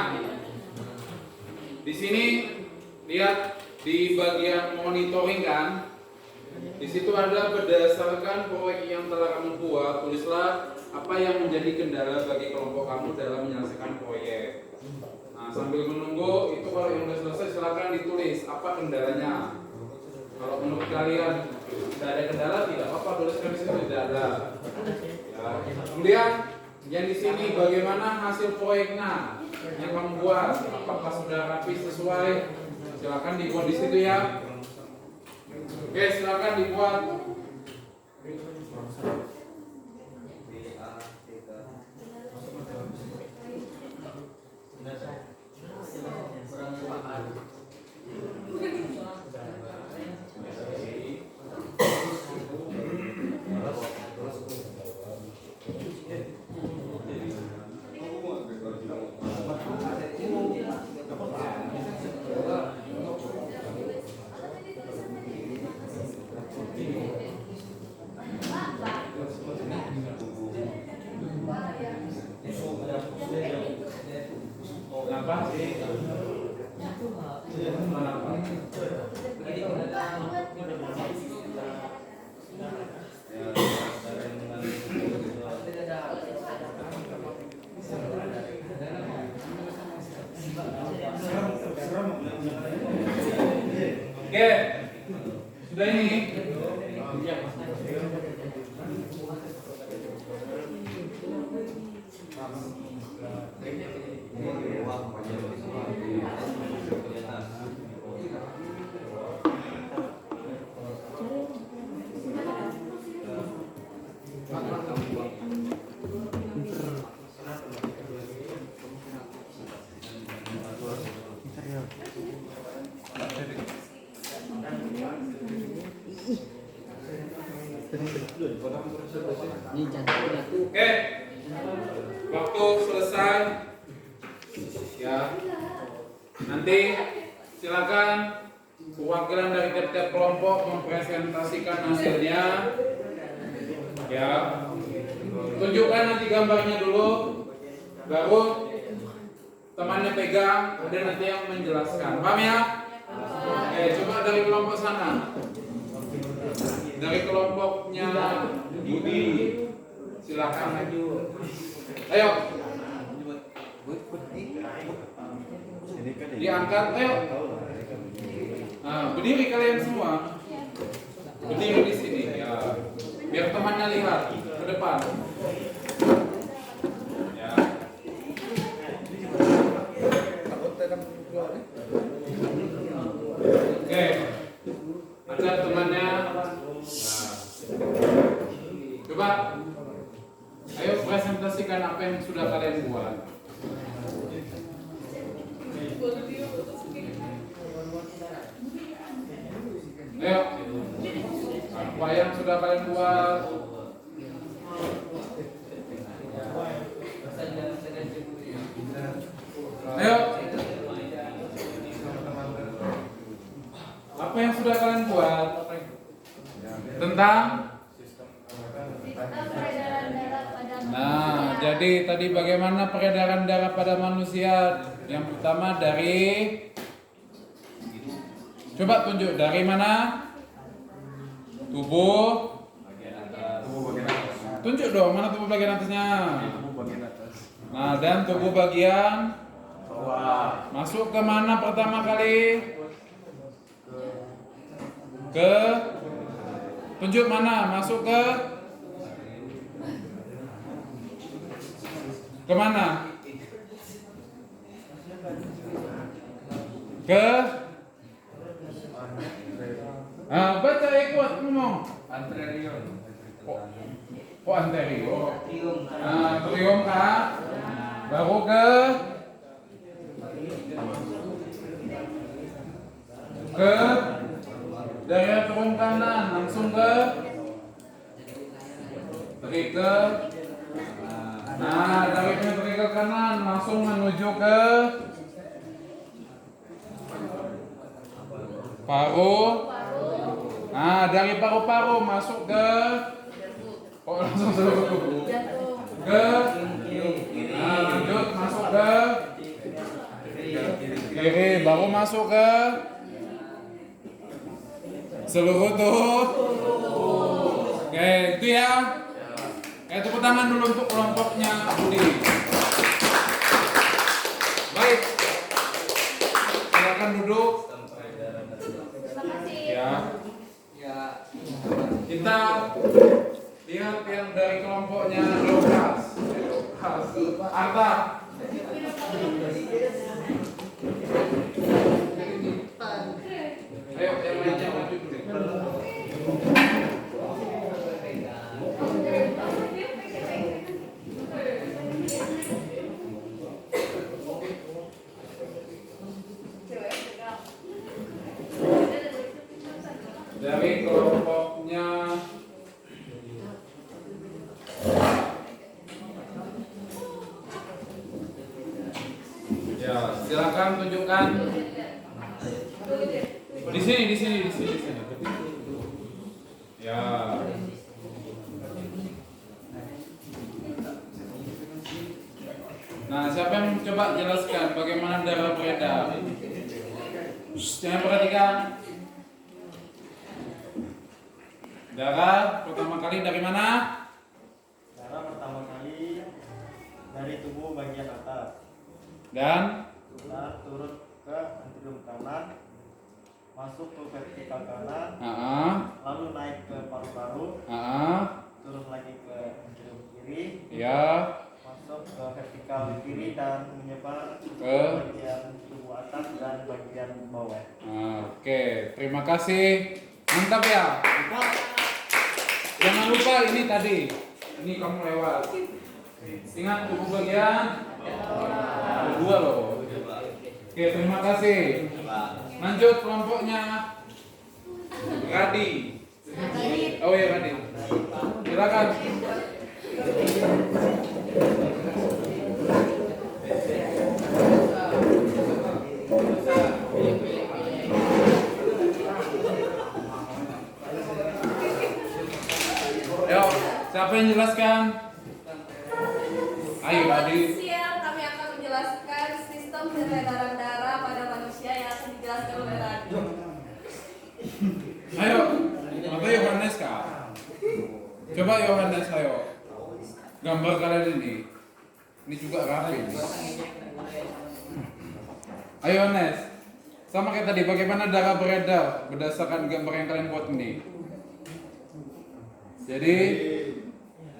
di sini lihat di bagian monitoring kan. Di situ ada berdasarkan proyek yang telah kamu buat, tulislah apa yang menjadi kendala bagi kelompok kamu dalam menyelesaikan proyek. Nah, sambil menunggu itu kalau yang sudah selesai silakan ditulis apa kendalanya. Kalau menurut kalian tidak ada kendala tidak apa-apa, tuliskan di situ tidak ada. Ya. Kemudian yang di sini bagaimana hasil proyeknya yang kamu buat, apakah sudah rapi sesuai? Silakan dibuat di situ ya. Oke, silakan dibuat. Kenapa sih? Oke, sudah ini. Ini jatuh aku. Oke, waktu selesai. Ya, nanti silakan perwakilan dari tiap-tiap kelompok mempresentasikan hasilnya. Ya, tunjukkan nanti gambarnya dulu, baru temannya pegang, kemudian nanti yang menjelaskan. Paham ya? Oke, coba dari kelompok sana. Dari kelompoknya Budi, silakan. Ayo. Diangkat, ayo. Nah, berdiri kalian semua. Berdiri di sini ya. Biar temannya lihat ke depan. Ya. Oke. Ada temannya. Nah. Coba. Ayo presentasikan apa yang sudah kalian buat. Ayo. Apa yang sudah kalian buat? Ayo. Apa yang sudah kalian buat? Tentang? Nah, jadi tadi bagaimana peredaran darah pada manusia? Yang pertama dari, coba tunjuk dari mana? Tubuh. Tunjuk dong mana tubuh bagian atasnya. Nah, dan tubuh bagian bawah. Masuk ke mana pertama kali? Ke, tunjuk mana? Masuk ke mana? Ke baca ikut ngomong. Anterior. Kok anterior? Trium kah? Baru ke dari turun kanan langsung ke trigger. Nah, dari trigger kanan langsung menuju ke paru. Nah, dari paru-paru masuk ke, kok langsung seluruh tubuh? Ke, nah lanjut masuk ke kiri, baru masuk ke seluruh tubuh. Oke, itu ya. Tepuk tangan dulu untuk kelompoknya Budi. Baik, silakan duduk. Ya, kita lihat yang dari kelompoknya Lukas, Arta. Ayo, yang lainnya maju dulu. Dari kelompoknya ya, silakan tunjukkan di sini. Ya. Nah, siapa yang coba jelaskan bagaimana darah beredar? Jangan perhatikan. Darah pertama kali dari mana? Darah pertama kali dari tubuh bagian atas Dan turun ke anterior kanan, masuk ke vertikal kanan, lalu naik ke paru-paru, terus lagi ke anterior kiri, ya, masuk ke vertikal kiri dan menyebar ke bagian tubuh atas dan bagian bawah. Oke, terima kasih. Mantap ya. Jangan lupa ini tadi. Ini kamu lewat. Ingat tubuh bagian dua loh. Oke, terima kasih. Lanjut kelompoknya Radi. Oh ya Radi. Silakan. Ayo, siapa yang jelaskan? Ayo, Adi. Siang, kami akan menjelaskan sistem peredaran darah pada manusia yang akan dijelaskan oleh Radu. Ayo, apa Yohanes kak? Coba Yohanes, ayo. Gambar kalian ini. Ini juga rapi. Ayo Yohanes. Sama kayak tadi, bagaimana darah beredar berdasarkan gambar yang kalian buat ini? Jadi,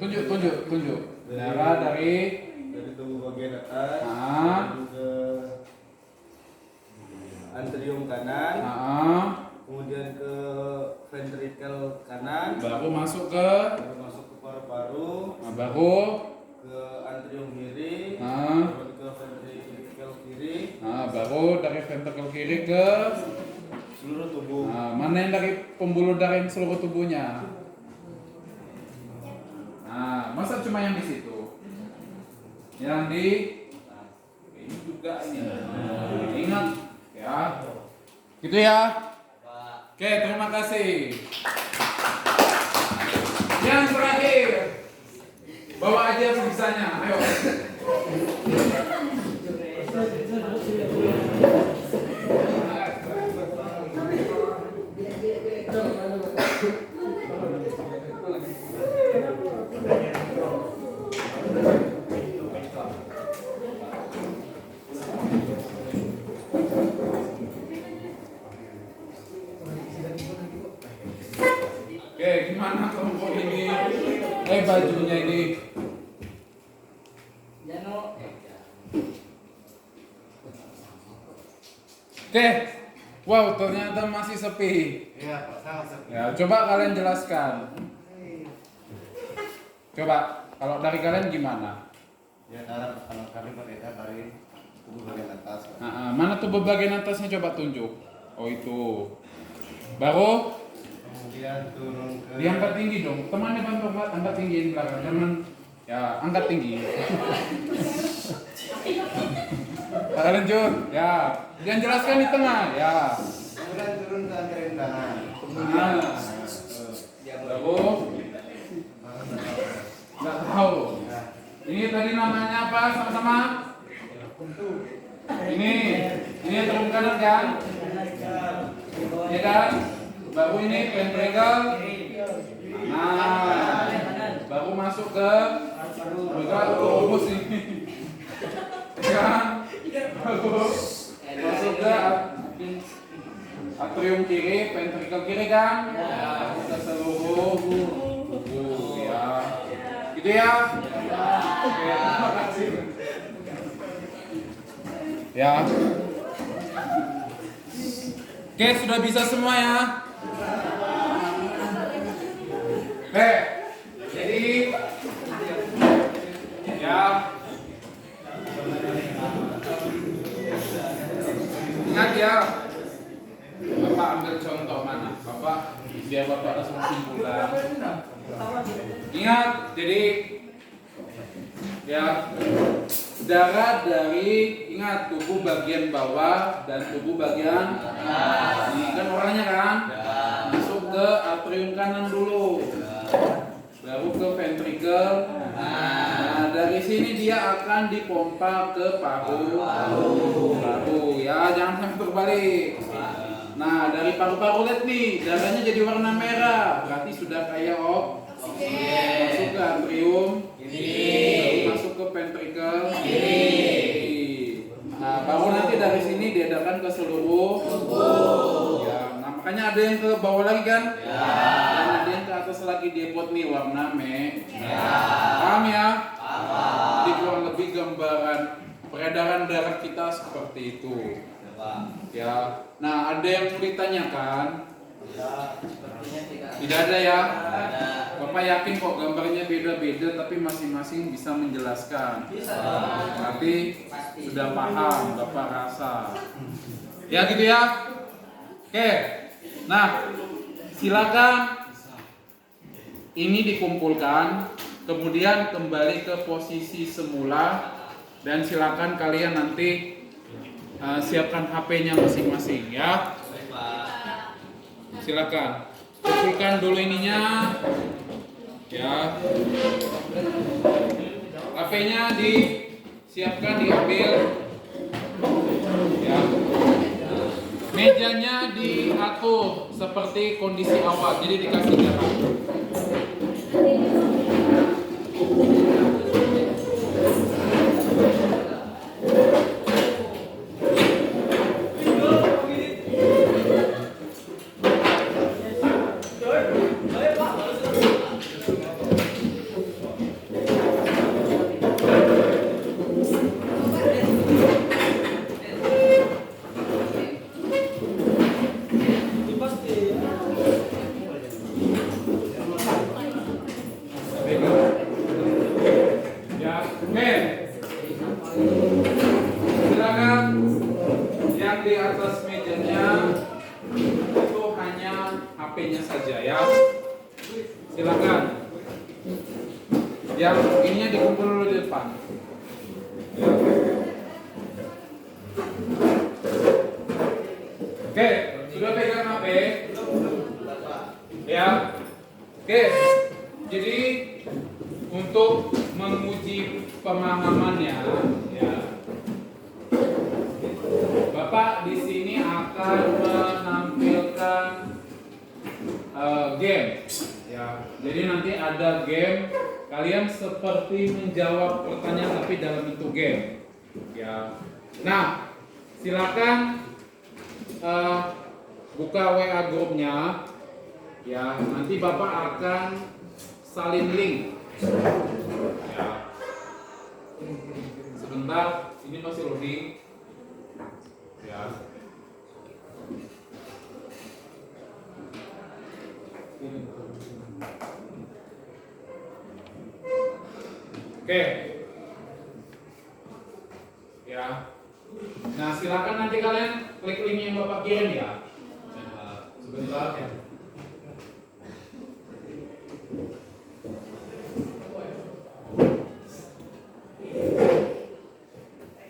tunjuk. Darah dari tubuh bagian atas menuju ke antrium kanan, kemudian ke ventrikel kanan, baru masuk ke paru-paru, baru ke antrium kiri, Nah. kemudian ke ventrikel kiri, baru dari ventrikel kiri ke seluruh tubuh. mana yang dari pembuluh darah yang seluruh tubuhnya? Nah, masa cuma yang di situ? Yang di ini juga ini. Ingat ya. Gitu ya. Oke, terima kasih. Yang terakhir. Bawa aja sebisanya. Ayo. Oke, gimana kelompok ini? Bajunya ini. Oke, wow, ternyata masih sepi. Iya, Pak, sangat sepi. Ya, coba kalian jelaskan. Coba, kalau dari kalian gimana? Ya, darah pertama kali beredar dari tubuh bagian atas. Pak. Mana tubuh bagian atasnya coba tunjuk. Oh itu. Baru Kemudian turun ke diangkat tinggi dong. Temannya bantu angkat tinggiin belakang. Jangan ya angkat tinggi. Lanjut. Ya, jangan jelaskan di tengah. Ya. kemudian turun ke antrium kanan. Baru nggak tahu. Ini tadi namanya apa sama-sama? Ini turun kanan kan? Ya kan? Baru ini ventrikel. Nah, baru masuk ke ini. Ya kan? Baru masuk ke atrium kiri, ventrikel kiri kan? Ke seluruh tubuh ya. Gitu ya? Oke, terima kasih. Ya. Oke, sudah bisa semua ya. Oke, jadi ya ingat ya, Bapak ambil contoh mana? Bapak biar Bapak ada kesimpulan. Ingat, jadi ya darah dari ingat tubuh bagian bawah dan tubuh bagian atas. Ini kan orangnya kan masuk ke atrium kanan dulu, baru ke ventrikel. Nah dari sini dia akan dipompa ke paru-paru. Ya jangan sampai terbalik. Nah dari paru-paru lihat nih darahnya jadi warna merah, berarti sudah kayak masuk ke atrium kiri, masuk ke ventrikel kiri. Nah, baru nanti dari sini diedarkan ke seluruh tubuh. Ya, nah makanya ada yang ke bawah lagi kan? Ya. Dan ada yang ke atas lagi dia buat nih warna merah. Paham ya? Paham. Jadi kurang lebih gambaran peredaran darah kita seperti itu. Ya. Nah, ada yang mau ditanyakan? Tidak ada ya? Bapak yakin kok gambarnya beda-beda tapi masing-masing bisa menjelaskan. Berarti sudah paham, Bapak rasa. Ya gitu ya? Oke. Nah, silakan ini dikumpulkan, kemudian kembali ke posisi semula, dan silakan kalian nanti siapkan HP-nya masing-masing ya. Silakan kumpulkan dulu ininya ya. HP-nya disiapkan, diambil ya. Mejanya diatur seperti kondisi awal, jadi dikasih jarak. Ya, oke. Silakan yang di atas mejanya itu hanya HP-nya saja ya. Silakan. Yang ininya dikumpul dulu di depan. Ya. Oke, sudah pegang HP? Ya. Oke. Jadi untuk menguji pemahamannya, ya, Bapak di sini akan menampilkan game, ya. Jadi nanti ada game, kalian seperti menjawab pertanyaan tapi dalam bentuk game, ya. Nah, silakan buka WA grupnya, ya. Nanti Bapak akan salin link. Ya. Sebentar, ini masih loading. Ya. Oke. Ya. Nah, silakan nanti kalian klik link yang Bapak kirim ya. Sebentar ya.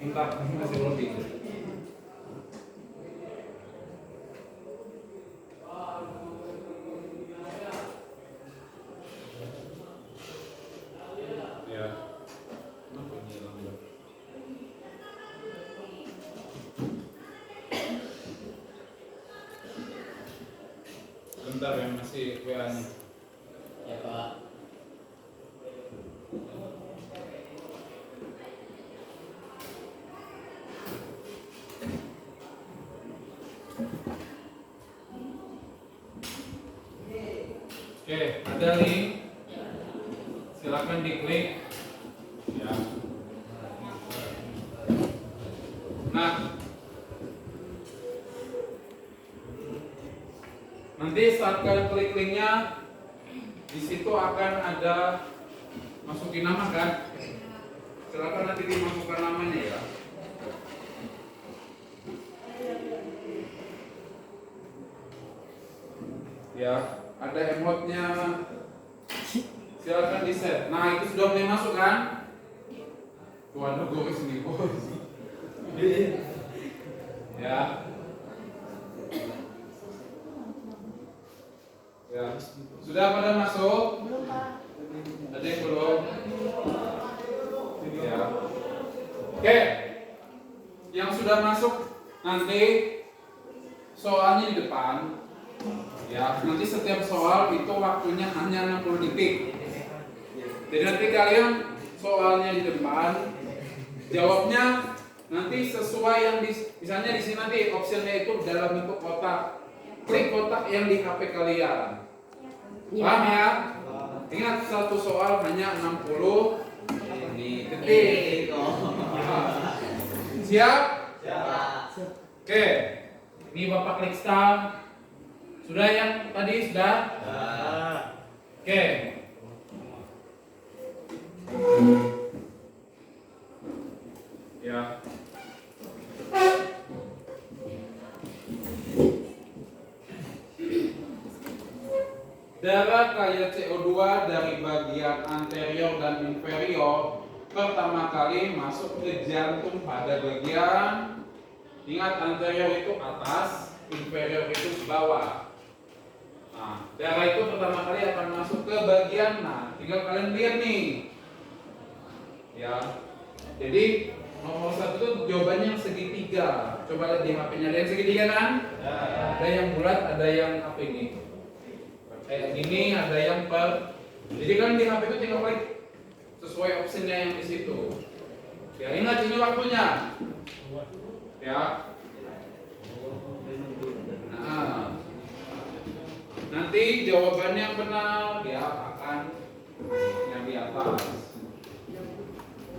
Bentar, ini masih loading. Ya. Kenapa ini lambat? Bentar ya, masih WA-nya. Ya Pak. Oke, ada link. Silakan diklik. Ya. Nah, nanti saat kalian klik linknya, di situ akan ada masukin nama kan? Silakan nanti dimasukkan namanya ya. Ya, ada emotnya. Silakan di set. Nah, itu sudah mulai masuk kan? Tuh ada gue sini bos. Ya. Ya. Sudah pada masuk? Belum, Pak. Ada yang belum? Ya. Oke. Yang sudah masuk nanti soalnya di depan. Ya, nanti setiap soal itu waktunya hanya 60 detik. Jadi nanti kalian soalnya di depan, jawabnya nanti sesuai yang misalnya di sini nanti optionnya itu dalam bentuk kotak. Klik kotak yang di HP kalian. Paham ya? Ingat satu soal hanya 60 detik. Siap? Oke. Ini Bapak klik start. Sudah yang tadi sudah? Oke. Ya. darah kaya CO2 dari bagian anterior dan inferior pertama kali masuk ke jantung pada bagian, ingat anterior itu atas, inferior itu bawah. Nah, darah itu pertama kali akan masuk ke bagian, nah tinggal kalian lihat nih ya. Jadi nomor 1 itu jawabannya yang segitiga. Coba lihat di HP-nya, ada yang segitiga kan? Ada yang bulat, ada yang apa ini? Kayak gini, ada yang per. Jadi kan di HP itu tinggal klik sesuai opsinya yang di situ. Ya ingat ini waktunya. Ya. Nah, nanti jawabannya yang benar dia akan yang di atas.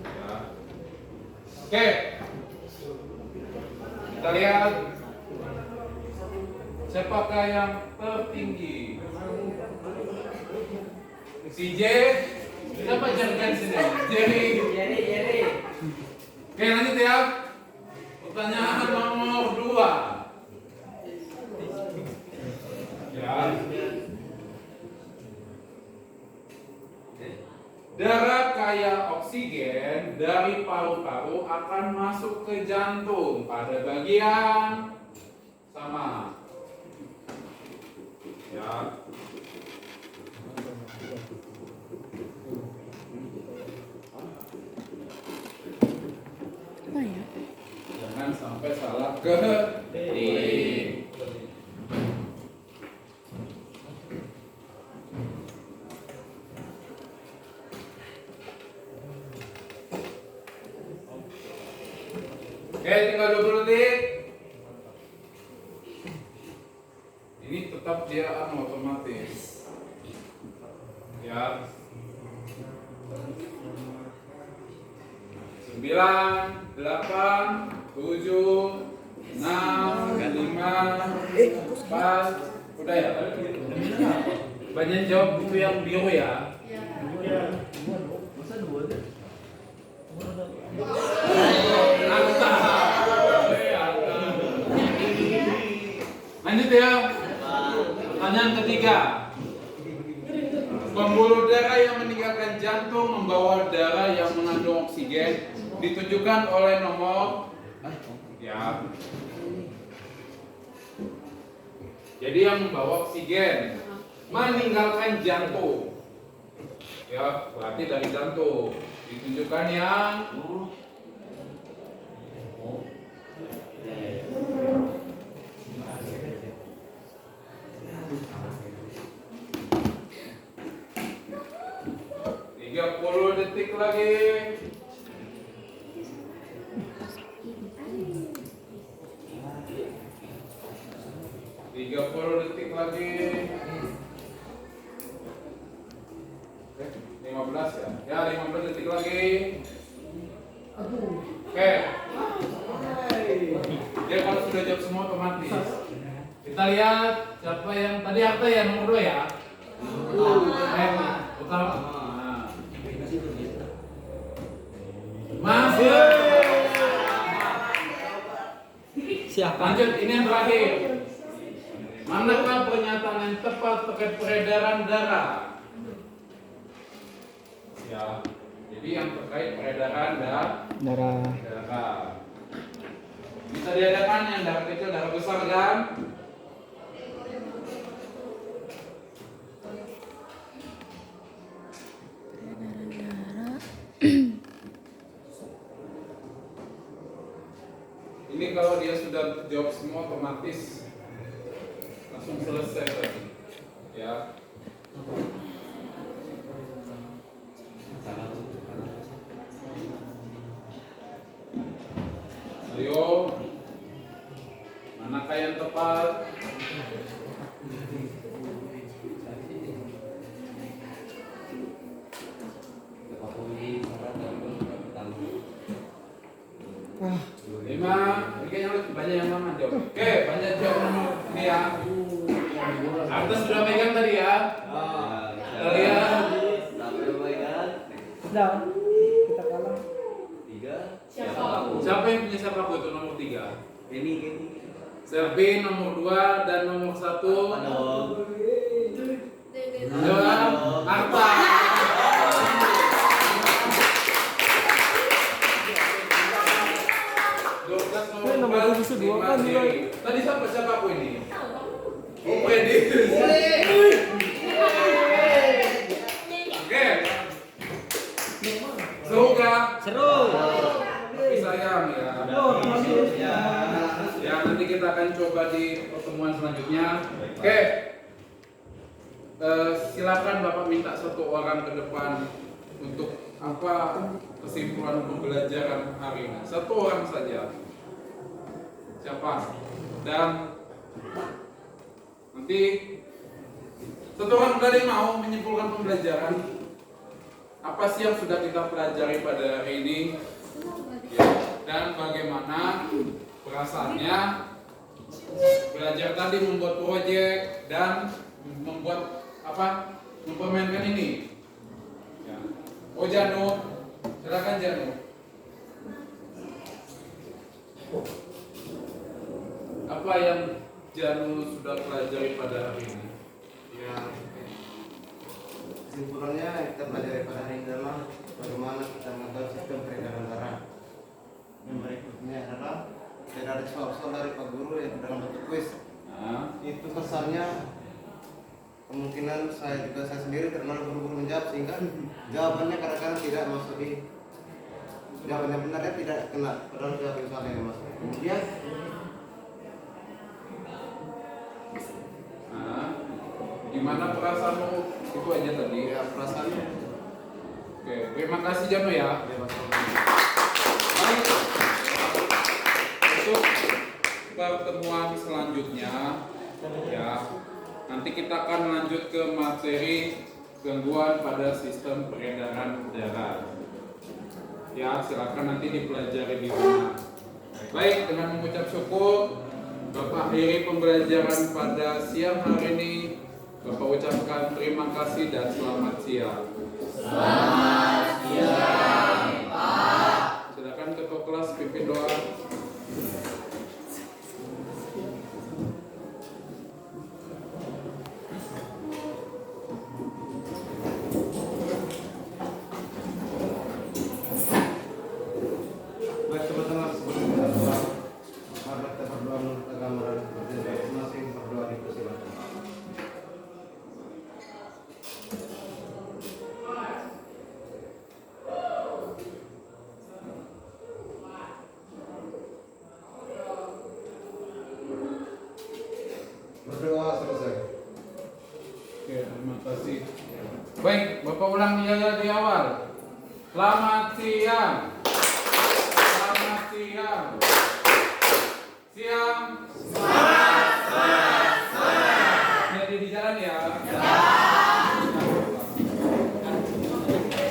Ya. Oke. Kita lihat siapakah yang tertinggi. Si J. Siapa jangan sini? Jerry. Oke, lanjut ya. Pertanyaan nomor 2. Ya. Darah kaya oksigen dari paru-paru akan masuk ke jantung pada bagian sama. Ya. Apa ya? Jangan sampai salah ketik. Oke, tinggal 20 detik. Ini tetap dia otomatis. Ya. 9, 8, 7, 6, 5, 4. Udah ya? Banyak jawab itu yang biru ya. Lanjut ya. Pertanyaan ketiga. Pembuluh darah yang meninggalkan jantung membawa darah yang mengandung oksigen ditunjukkan oleh nomor ya. Jadi yang membawa oksigen meninggalkan jantung. Ya, berarti dari jantung. Ditunjukkan yang detik lagi. 30 detik lagi. 15 ya? Ya, 15 detik lagi. Oke. Dia kalau sudah jawab semua otomatis. Kita lihat siapa yang tadi apa ya, nomor 2 ya? Utama. Masuk. Siapa? Lanjut, ini yang terakhir. Manakah pernyataan yang tepat terkait peredaran darah? Ya, jadi yang terkait peredaran darah. Bisa diadakan yang darah kecil, darah besar kan? Ini kalau dia sudah jawab semua otomatis langsung selesai tadi. Ya. Ayo. Manakah yang tepat? Lima, ini kayaknya banyak yang mana jawab. Oke, banyak jawab nomor ini ya. Atas sudah megang tadi ya. Kalian Sudah. Kita kalah. siapa yang punya siapa itu nomor 3? Selvin nomor 2 dan nomor 1. Tadi siapa aku ini? Oh, Freddy. Oke. Seru kah? Seru. Tapi sayang ya. Ya nanti kita akan coba di pertemuan selanjutnya. Oke. Silakan Bapak minta satu orang ke depan untuk apa kesimpulan pembelajaran hari ini. Satu orang saja. Siapa? Dan nanti satu orang berani mau menyimpulkan pembelajaran. Apa sih yang sudah kita pelajari pada hari ini? Ya, dan bagaimana perasaannya belajar tadi membuat proyek dan membuat apa? Mempermainkan ini. Ya. Oh Janu, silakan Janu. Apa yang Janu sudah pelajari pada hari ini? Ya, kesimpulannya yang kita pelajari pada hari ini adalah bagaimana kita mengatur sistem peredaran darah. Yang berikutnya adalah ada soal-soal dari Pak Guru yang dalam bentuk kuis. Nah, Itu kesannya kemungkinan saya sendiri terlalu buru-buru menjawab sehingga jawabannya kadang-kadang tidak masuk di jawabannya benarnya tidak kena padahal jawaban salah yang masuk. Kemudian gimana perasaanmu? Itu aja tadi. ya perasaannya Oke, terima kasih Janu ya. bebas. Baik. Untuk pertemuan selanjutnya, ya, nanti kita akan lanjut ke materi gangguan pada sistem peredaran darah. Ya, silakan nanti dipelajari di rumah. Baik, dengan mengucap syukur, Bapak akhiri pembelajaran pada siang hari ini. Bapak ucapkan terima kasih dan selamat siang. Selamat siang, Pak. Silakan ketua kelas pimpin doa. Baik teman-teman, sebelum kita pulang, mari kita berdoa menurut agama dan seperti masing-masing berdoa dipersilakan. Berdoa selesai. Oke, terima kasih. Baik, Bapak ulang ya di awal. Selamat siang. Selamat siang.